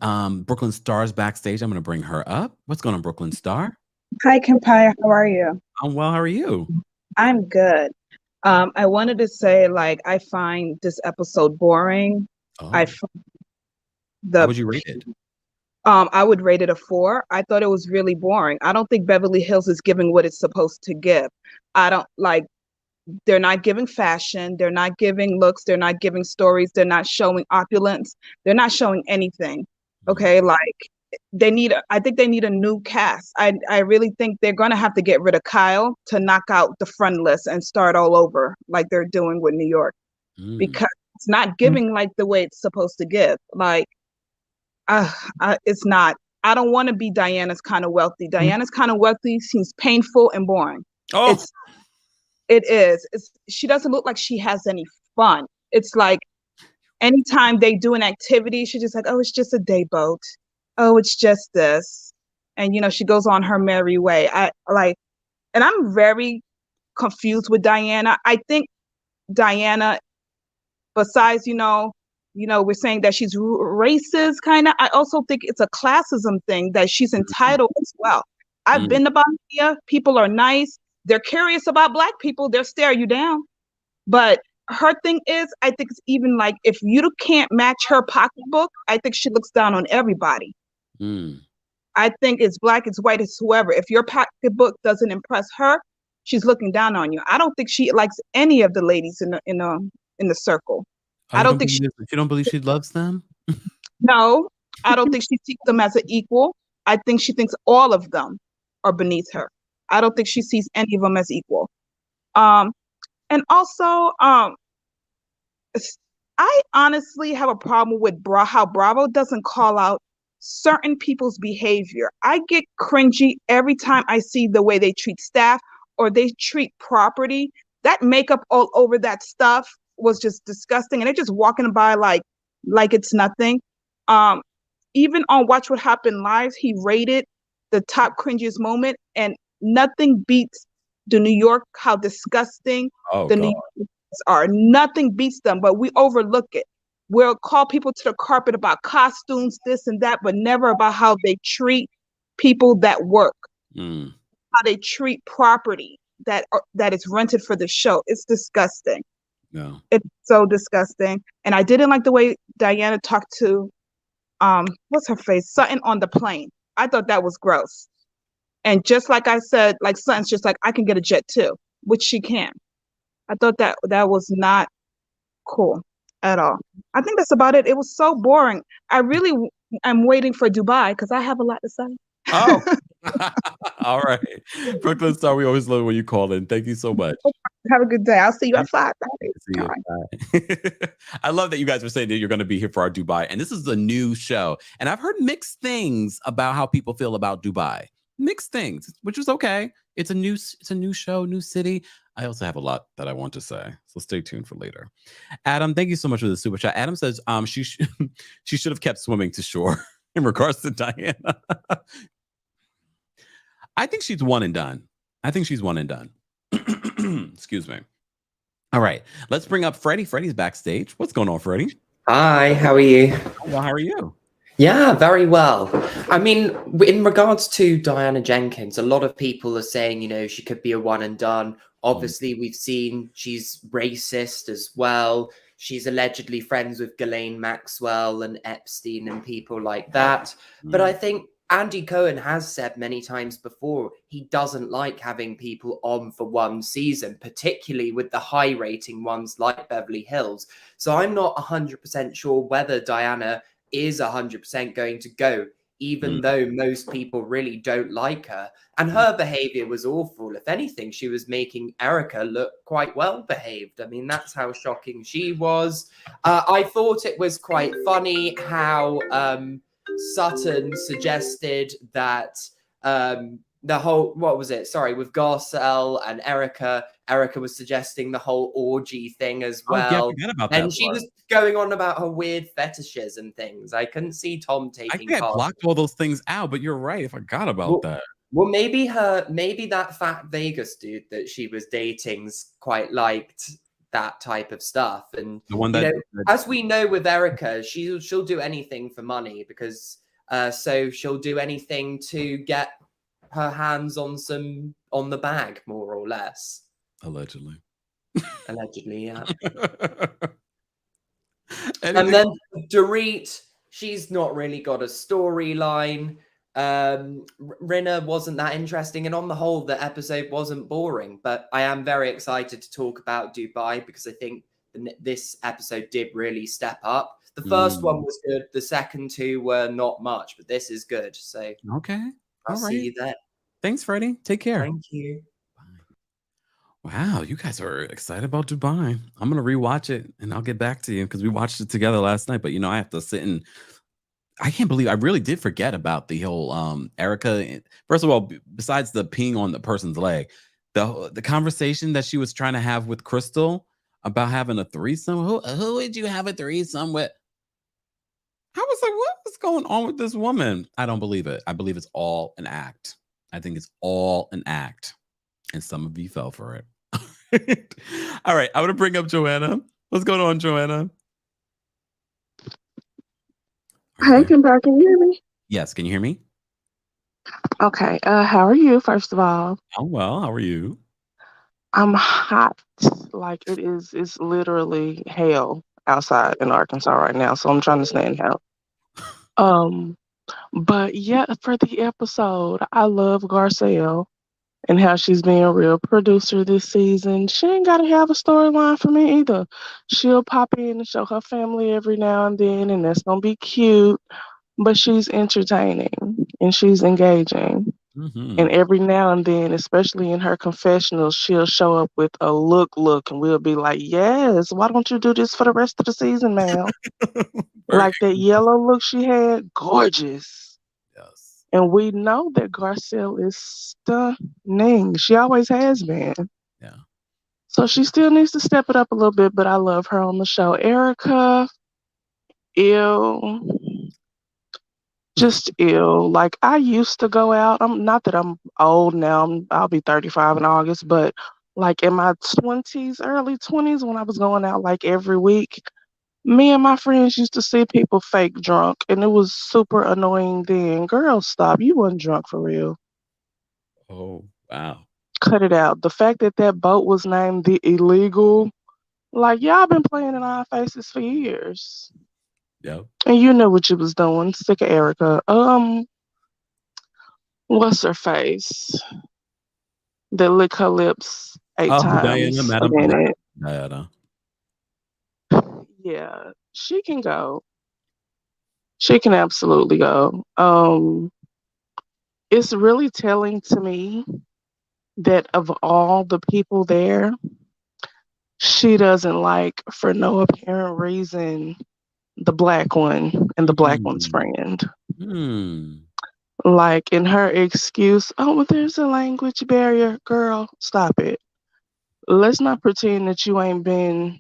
Star's backstage. I'm going to bring her up. What's going on, Brooklyn Star? Hi, Kempire. How are you? I'm well. How are you? I'm good. I wanted to say, like, I find this episode boring. Oh. How would you rate it? I would rate it a 4. I thought it was really boring. I don't think Beverly Hills is giving what it's supposed to give. They're not giving fashion. They're not giving looks. They're not giving stories. They're not showing opulence. They're not showing anything. Okay, I think they need a new cast. I really think they're going to have to get rid of Kyle to knock out the front list and start all over like they're doing with New York, because it's not giving like the way it's supposed to give. It's not. I don't want to be Diana's Kind of Wealthy. Diana's Kind of Wealthy seems painful and boring. Oh. It is. She doesn't look like she has any fun. It's like anytime they do an activity, she's just like, oh, it's just a day boat. Oh, it's just this. And, she goes on her merry way. And I'm very confused with Diana. I think Diana, besides, we're saying that she's racist, kind of, I also think it's a classism thing that she's entitled as well. I've been to Bahia. People are nice. They're curious about Black people. They'll stare you down. But her thing is, I think it's even like, if you can't match her pocketbook, I think she looks down on everybody. I think it's Black, it's white, it's whoever. If your pocketbook doesn't impress her, she's looking down on you. I don't think she likes any of the ladies in the circle. I don't think you don't believe she loves them? No, I don't think she sees them as an equal. I think she thinks all of them are beneath her. I don't think she sees any of them as equal. And also, I honestly have a problem with how Bravo doesn't call out certain people's behavior. I get cringy every time I see the way they treat staff or they treat property. That makeup all over that stuff was just disgusting, and they're just walking by like it's nothing. Even on Watch What Happened Live, he rated the top cringiest moment, and nothing beats the New York, how disgusting New York are. Nothing beats them, but we overlook it. We'll call people to the carpet about costumes, this and that, but never about how they treat people that work, how they treat property that is rented for the show. It's disgusting. No. It's so disgusting. And I didn't like the way Diana talked to, what's her face? Sutton on the plane. I thought that was gross. And just like I said, like Sutton's just like, I can get a jet too, which she can. I thought that was not cool at all. I think that's about it. It was so boring. I really am waiting for Dubai because I have a lot to say. Oh, all right. Brooklyn Star, we always love when you call in. Thank you so much. Have a good day. I'll see you at 5. See you. Right. I love that you guys were saying that you're going to be here for our Dubai. And this is a new show. And I've heard mixed things about how people feel about Dubai. Mixed things, which is okay. It's a new show, new city. I also have a lot that I want to say, so stay tuned for later. Adam, thank you so much for the super chat. Adam says she should have kept swimming to shore in regards to Diana. I think she's one and done. Excuse me. All right, let's bring up Freddie. Freddie's backstage. What's going on, Freddie? Hi, how are you? Well, how are you? Yeah, very well. I mean, in regards to Diana Jenkins, a lot of people are saying, she could be a one and done. Obviously, we've seen she's racist as well. She's allegedly friends with Ghislaine Maxwell and Epstein and people like that. But I think Andy Cohen has said many times before he doesn't like having people on for one season, particularly with the high rating ones like Beverly Hills. So I'm not 100% sure whether Diana is 100% going to go, even though most people really don't like her. And her behavior was awful. If anything, she was making Erika look quite well behaved. I mean, that's how shocking she was. I thought it was quite funny how Sutton suggested that the whole, what was it? Sorry, with Garcelle and Erika was suggesting the whole orgy thing as well. Yeah, about and that she part. was going on about her weird fetishes and things. I couldn't see Tom taking I think I part. blocked all those things out, but you're right. I forgot about that. Well, maybe that fat Vegas dude that she was dating's quite liked that type of stuff. And the one that, as we know with Erika, she'll do anything for money, because so she'll do anything to get her hands on the bag, more or less. Allegedly, yeah. And then Dorit, she's not really got a storyline. Rinna wasn't that interesting, and on the whole, the episode wasn't boring. But I am very excited to talk about Dubai, because I think this episode did really step up. The first one was good. The second two were not much, but this is good. So okay, I'll see you there. Thanks, Freddie. Take care. Thank you. Wow, you guys are excited about Dubai. I'm gonna rewatch it and I'll get back to you, because we watched it together last night. But I have to sit and I can't believe I really did forget about the whole Erika. First of all, besides the peeing on the person's leg, the conversation that she was trying to have with Crystal about having a threesome. Who would you have a threesome with? I was like, what is going on with this woman? I don't believe it. I believe it's all an act. I think it's all an act. And some of you fell for it. All right, I'm going to bring up Joanna. What's going on, Joanna? Hey, Kempire, can you hear me? Yes, can you hear me? Okay, how are you, first of all? I'm well. How are you? I'm hot. Like, it's literally hell outside in Arkansas right now, so I'm trying to stay in hell. But yeah, for the episode, I love Garcelle and how she's being a real producer this season. She ain't got to have a storyline for me either. She'll pop in and show her family every now and then, and that's going to be cute. But she's entertaining and she's engaging. And every now and then, especially in her confessionals, she'll show up with a look, and we'll be like, yes, why don't you do this for the rest of the season, ma'am? Like that yellow look she had, gorgeous. Yes. And we know that Garcelle is stunning. She always has been. Yeah. So she still needs to step it up a little bit, but I love her on the show. Erika, ill. Just ill. Like, I used to go out. I'm not that I'm old now. I'll be 35 in August, but like in my 20s, early 20s, when I was going out like every week, me and my friends used to see people fake drunk, and it was super annoying then. Girl, stop. You wasn't drunk for real. Oh, wow. Cut it out. The fact that boat was named the Illegal, like, y'all been playing in our faces for years. Yeah. And you know what you was doing. Sick of Erika. What's her face? That lick her lips 8 times Diana, Madam a minute. Diana. Yeah, she can go. She can absolutely go. It's really telling to me that of all the people there, she doesn't like, for no apparent reason, the black one and the black one's friend. Like, in her excuse, oh, well, there's a language barrier. Girl, stop it. Let's not pretend that you ain't been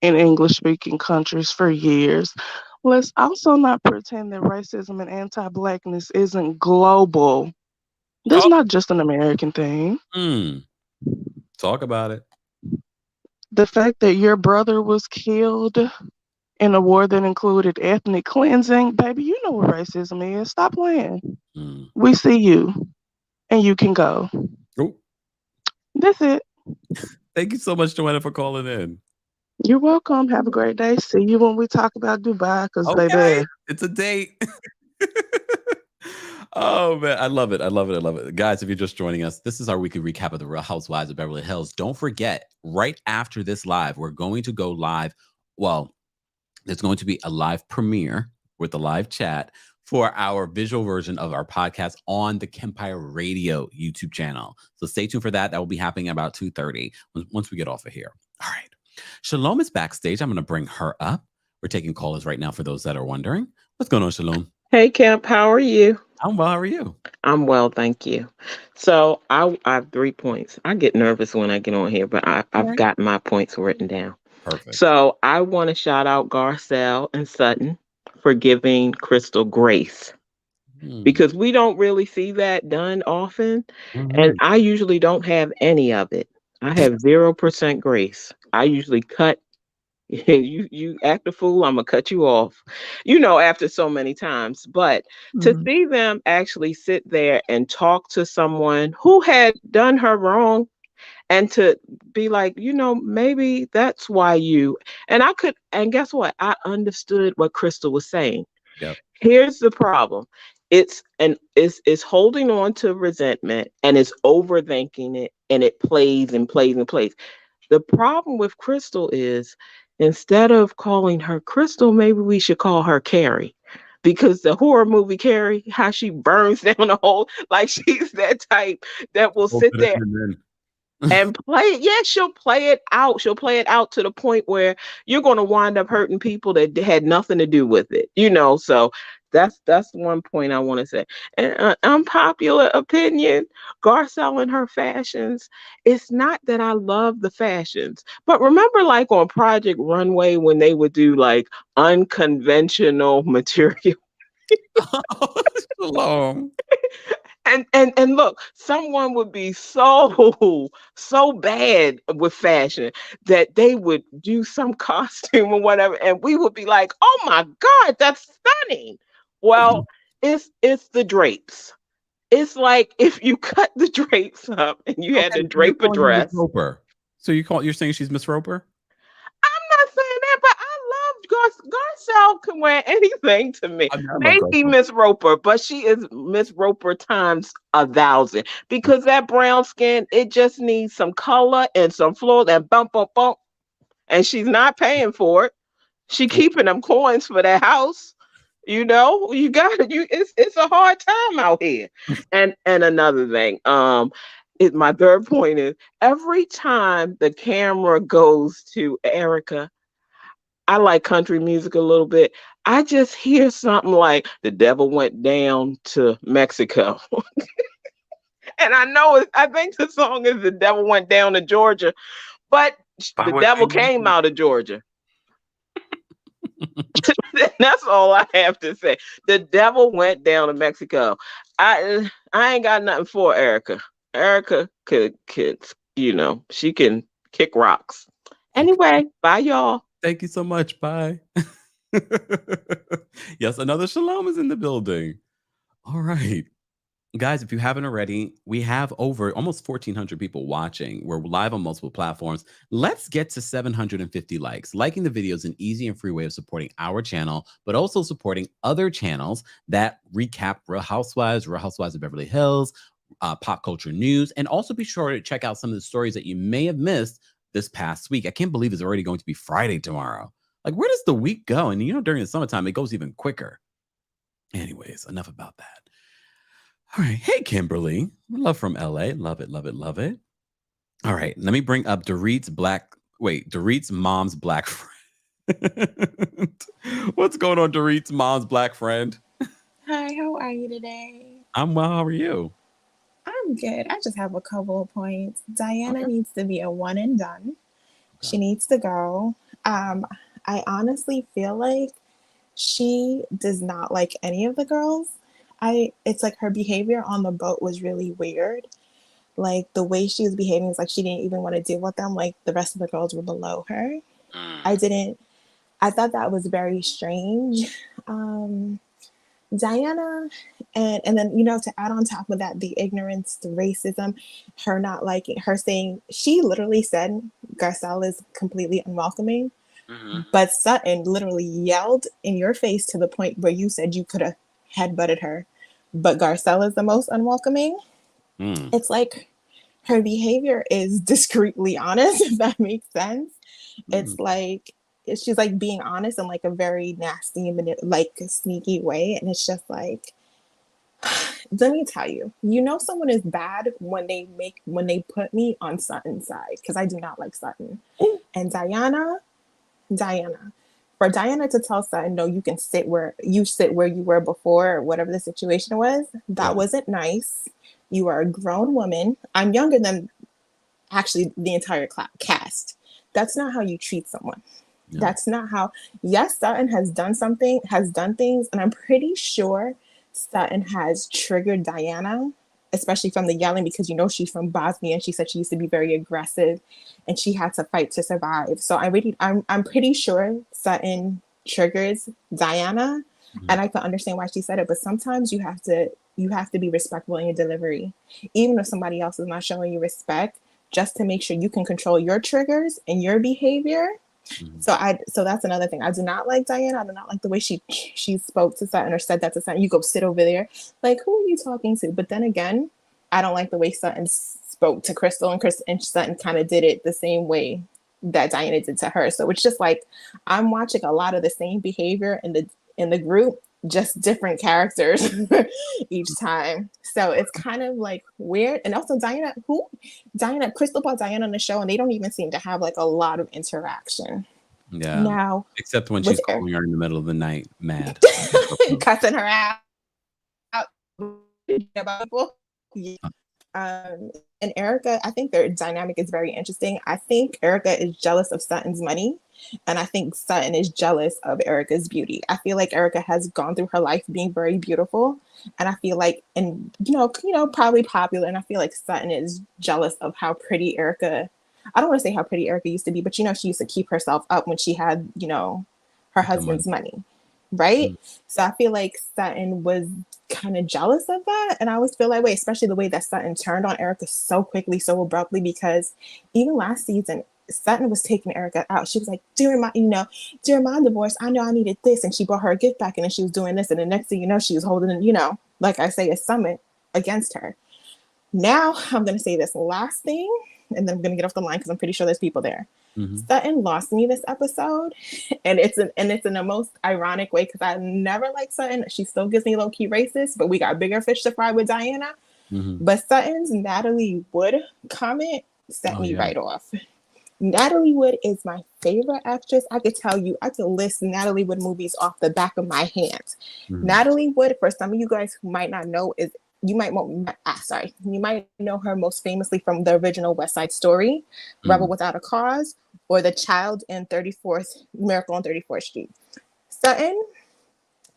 in English-speaking countries for years. Let's also not pretend that racism and anti-blackness isn't global. That's not just an American thing. Talk about it. The fact that your brother was killed in a war that included ethnic cleansing, baby, you know what racism is. Stop playing. We see you, and you can go. Oh. That's it. Thank you so much, Joanna, for calling in. You're welcome. Have a great day. See you when we talk about Dubai, because baby, it's a date. Oh man, I love it. I love it. I love it. Guys, if you're just joining us, this is our weekly recap of the Real Housewives of Beverly Hills. Don't forget, right after this live, we're going to go live. Well, there's going to be a live premiere with a live chat for our visual version of our podcast on the Kempire Radio YouTube channel. So stay tuned for that. That will be happening about 2:30 once we get off of here. All right. Shalom is backstage. I'm going to bring her up. We're taking callers right now for those that are wondering. What's going on, Shalom? Hey, Kemp, how are you? I'm well. How are you? I'm well, thank you. So I have 3 points. I get nervous when I get on here, but I've got my points written down. Perfect. So I want to shout out Garcelle and Sutton for giving Crystal grace because we don't really see that done often. And I usually don't have any of it. I have 0% grace. I usually cut. You act a fool, I'm gonna cut you off, after so many times. But to see them actually sit there and talk to someone who had done her wrong and to be like, maybe that's why and guess what? I understood what Crystal was saying. Yep. Here's the problem. It's holding on to resentment and it's overthinking it, and it plays and plays and plays. The problem with Crystal is, instead of calling her Crystal, maybe we should call her Carrie, because the horror movie Carrie, how she burns down the whole, like she's that type that will sit there and play it. Yeah, she'll play it out. She'll play it out to the point where you're going to wind up hurting people that had nothing to do with it, So that's one point I want to say. And unpopular opinion, Garcelle and her fashions. It's not that I love the fashions, but remember, like on Project Runway, when they would do like unconventional material. Long. And look, someone would be so bad with fashion that they would do some costume or whatever, and we would be like, "Oh my God, that's stunning!" Well, it's the drapes. It's like if you cut the drapes up and you had to drape a dress. So you're saying she's Miss Roper? I'm not saying that, but I love Garcelle can wear anything to me. Maybe Miss Roper, but she is Miss Roper times 1,000, because that brown skin, it just needs some color and some floor and bump. And she's not paying for it. She keeping them coins for that house. It's a hard time out here. And another thing, my third point is, every time the camera goes to Erika, I like country music a little bit. I just hear something like "The Devil Went Down to Mexico." And I think the song is "The Devil Went Down to Georgia," but the devil came out of Georgia. That's all I have to say. The devil went down to Mexico. I ain't got nothing for Erika. Erika could, she can kick rocks. Anyway, bye y'all. Thank you so much. Bye. Yes, another Shalom is in the building. All right. Guys, if you haven't already, we have over almost 1,400 people watching. We're live on multiple platforms. Let's get to 750 likes. Liking the video is an easy and free way of supporting our channel, but also supporting other channels that recap Real Housewives of Beverly Hills, pop culture news, and also be sure to check out some of the stories that you may have missed this past week. I can't believe it's already going to be Friday tomorrow. Like, where does the week go? And during the summertime, it goes even quicker. Anyways, enough about that. All right. Hey, Kimberly. Love from LA. Love it, love it, love it. All right. Let me bring up Dorit's mom's black friend. What's going on, Dorit's mom's black friend? Hi, how are you today? I'm well. How are you? I'm good. I just have a couple of points. Diana needs to be a one and done. She needs to go. I honestly feel like she does not like any of the girls. It's like her behavior on the boat was really weird. Like the way she was behaving is like she didn't even want to deal with them. Like the rest of the girls were below her. I thought that was very strange. Diana, and then, to add on top of that, the ignorance, the racism, her not liking, her saying, she literally said Garcelle is completely unwelcoming. But Sutton literally yelled in your face to the point where you said you could have headbutted her. but Garcelle is the most unwelcoming. It's like her behavior is discreetly honest, if that makes sense. It's like she's like being honest in like a very nasty, like sneaky way, and it's just like, let me tell you, you know, someone is bad when they put me on Sutton's side, because I do not like Sutton. And Diana, for Diana to tell Sutton, no, you can sit where you were before, or whatever the situation was, that wasn't nice. You are a grown woman. I'm younger than actually the entire cast. That's not how you treat someone. No. That's not how. Yes, Sutton has done things, and I'm pretty sure Sutton has triggered Diana, especially from the yelling, because you know she's from Bosnia, and she said she used to be very aggressive, and she had to fight to survive. So I'm pretty sure Sutton triggers Diana, and I can understand why she said it. But sometimes you have to be respectful in your delivery, even if somebody else is not showing you respect, just to make sure you can control your triggers and your behavior. So that's another thing. I do not like Diana. I do not like the way she spoke to Sutton or said that to Sutton. You go sit over there. Like, who are you talking to? But then again, I don't like the way Sutton spoke to Crystal, and Sutton kind of did it the same way that Diana did to her. So it's just like I'm watching a lot of the same behavior in the group, just different characters each time. So it's kind of like weird. And also Crystal brought Diana on the show, and they don't even seem to have like a lot of interaction. Yeah. Now, except when she's calling her in the middle of the night, mad. cussing her out about people. And Erika, I think their dynamic is very interesting. I think Erika is jealous of Sutton's money, and I think Sutton is jealous of Erika's beauty. I feel like Erika has gone through her life being very beautiful, and I feel like, and you know, probably popular, and I feel like Sutton is jealous of how pretty Erika. I don't want to say how pretty Erika used to be, but you know, she used to keep herself up when she had, you know, her husband's money, right? So I feel like Sutton was kind of jealous of that, and I always feel that way, especially the way that Sutton turned on Erika so quickly, so abruptly, because even last season Sutton was taking Erika out. She was like, during my divorce, I know I needed this, and she brought her a gift back, and then she was doing this, and the next thing you know, she was holding, you know, like I say, a summit against her. Now I'm going to say this last thing, and then I'm going to get off the line because I'm pretty sure there's people there. Sutton lost me this episode, and it's in the most ironic way, because I never liked Sutton. She still gives me low-key racist, but we got bigger fish to fry with Diana. But Sutton's Natalie Wood comment set me right off. Natalie Wood is my favorite actress. I could list Natalie Wood movies off the back of my hand. Natalie Wood, for some of you guys who might not know, you might know her most famously from the original West Side Story, Rebel Without a Cause, or The Child in Miracle on 34th Street. Sutton,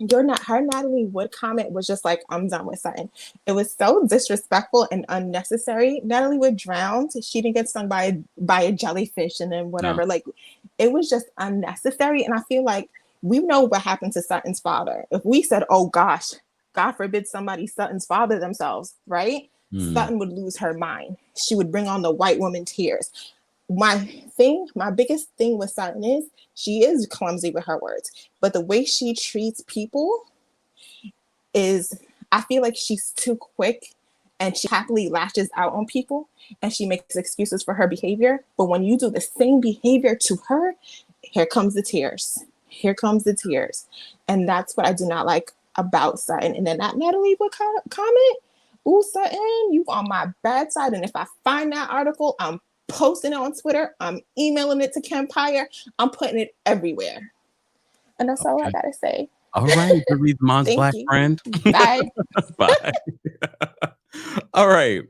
her Natalie Wood comment was just like, I'm done with Sutton. It was so disrespectful and unnecessary. Natalie Wood drowned. She didn't get stung by a jellyfish and then whatever. No. Like, it was just unnecessary. And I feel like we know what happened to Sutton's father. If we said, oh gosh, God forbid somebody Sutton's father themselves, right? Sutton would lose her mind. She would bring on the white woman tears. My biggest thing with Sutton is she is clumsy with her words, but the way she treats people is, I feel like she's too quick, and she happily lashes out on people, and she makes excuses for her behavior. But when you do the same behavior to her, here comes the tears. Here comes the tears. And that's what I do not like about Sutton. And then that Natalie Wood comment, ooh, Sutton, you on my bad side. And if I find that article, I'm posting it on Twitter, I'm emailing it to Kempire, I'm putting it everywhere. And that's all I gotta say. All right, Dorit, Mom's black friend. Bye. Bye. All right.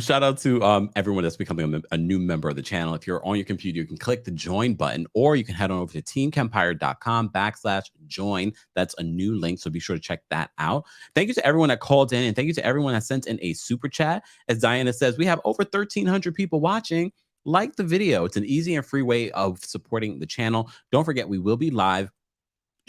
Shout out to everyone that's becoming a new member of the channel. If you're on your computer, you can click the join button, or you can head on over to TheKempire.com/join. That's a new link, so be sure to check that out. Thank you to everyone that called in, and thank you to everyone that sent in a super chat. As Diana says, we have over 1,300 people watching. Like the video. It's an easy and free way of supporting the channel. Don't forget, we will be live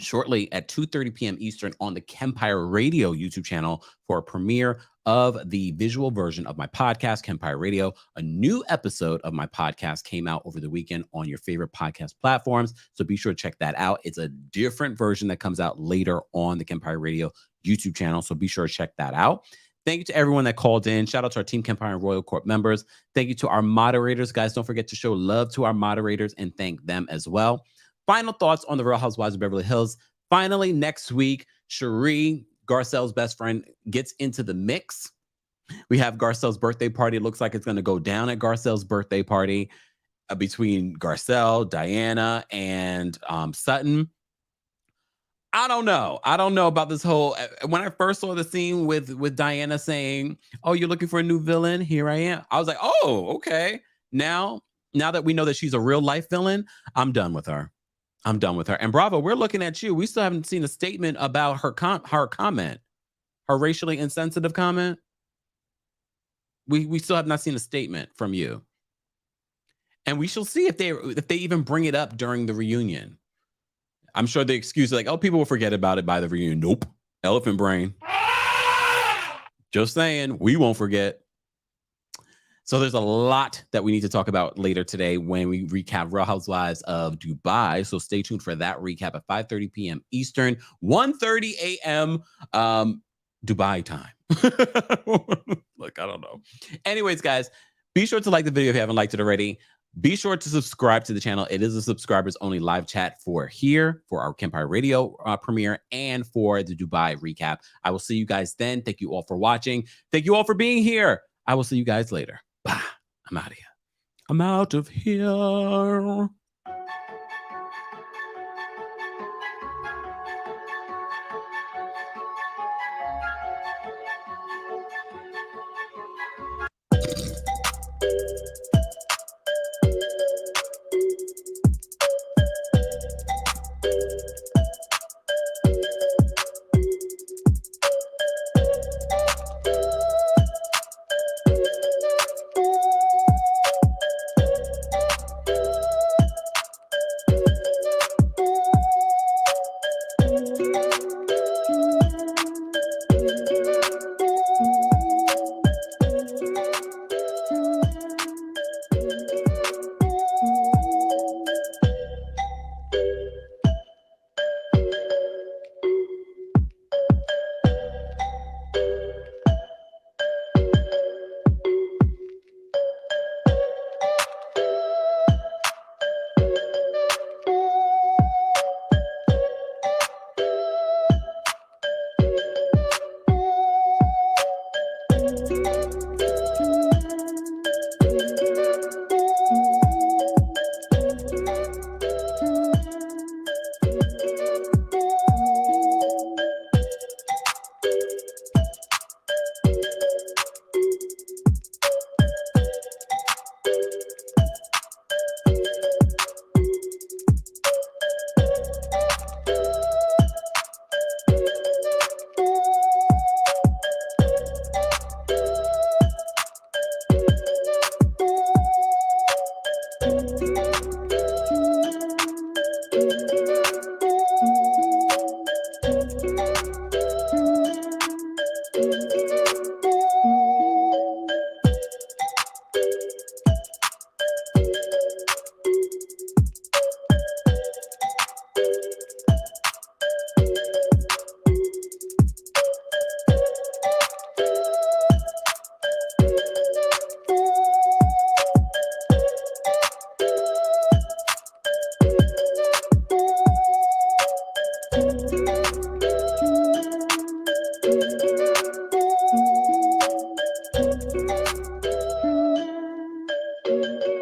shortly at 2:30 p.m. Eastern on the Kempire Radio YouTube channel for a premiere of the visual version of my podcast, Kempire Radio. A new episode of my podcast came out over the weekend on your favorite podcast platforms, so be sure to check that out. It's a different version that comes out later on the Kempire Radio YouTube channel, so be sure to check that out. Thank you to everyone that called in. Shout out to our Team Kempire and Royal Corp members. Thank you to our moderators. Guys, don't forget to show love to our moderators and thank them as well. Final thoughts on the Real Housewives of Beverly Hills. Finally, next week, Cherie, Garcelle's best friend, gets into the mix. We have Garcelle's birthday party. It looks like it's going to go down at Garcelle's birthday party between Garcelle, Diana, and Sutton. I don't know. I don't know about this whole. When I first saw the scene with Diana saying, "Oh, you're looking for a new villain? Here I am." I was like, "Oh, okay." Now that we know that she's a real life villain, I'm done with her. I'm done with her. And Bravo, we're looking at you. We still haven't seen a statement about her comment, her racially insensitive comment. We still have not seen a statement from you. And we shall see if they even bring it up during the reunion. I'm sure the excuse is like, oh, people will forget about it by the reunion. Nope. Elephant brain. Just saying, we won't forget. So there's a lot that we need to talk about later today when we recap Real Housewives of Dubai. So stay tuned for that recap at 5:30 p.m. Eastern, 1:30 a.m. Dubai time. Look, I don't know. Anyways, guys, be sure to like the video if you haven't liked it already. Be sure to subscribe to the channel. It is a subscribers only live chat for here, for our Kempire Radio premiere, and for the Dubai recap. I will see you guys then. Thank you all for watching. Thank you all for being here. I will see you guys later. Bye. I'm out of here. I'm out of here. Thank you.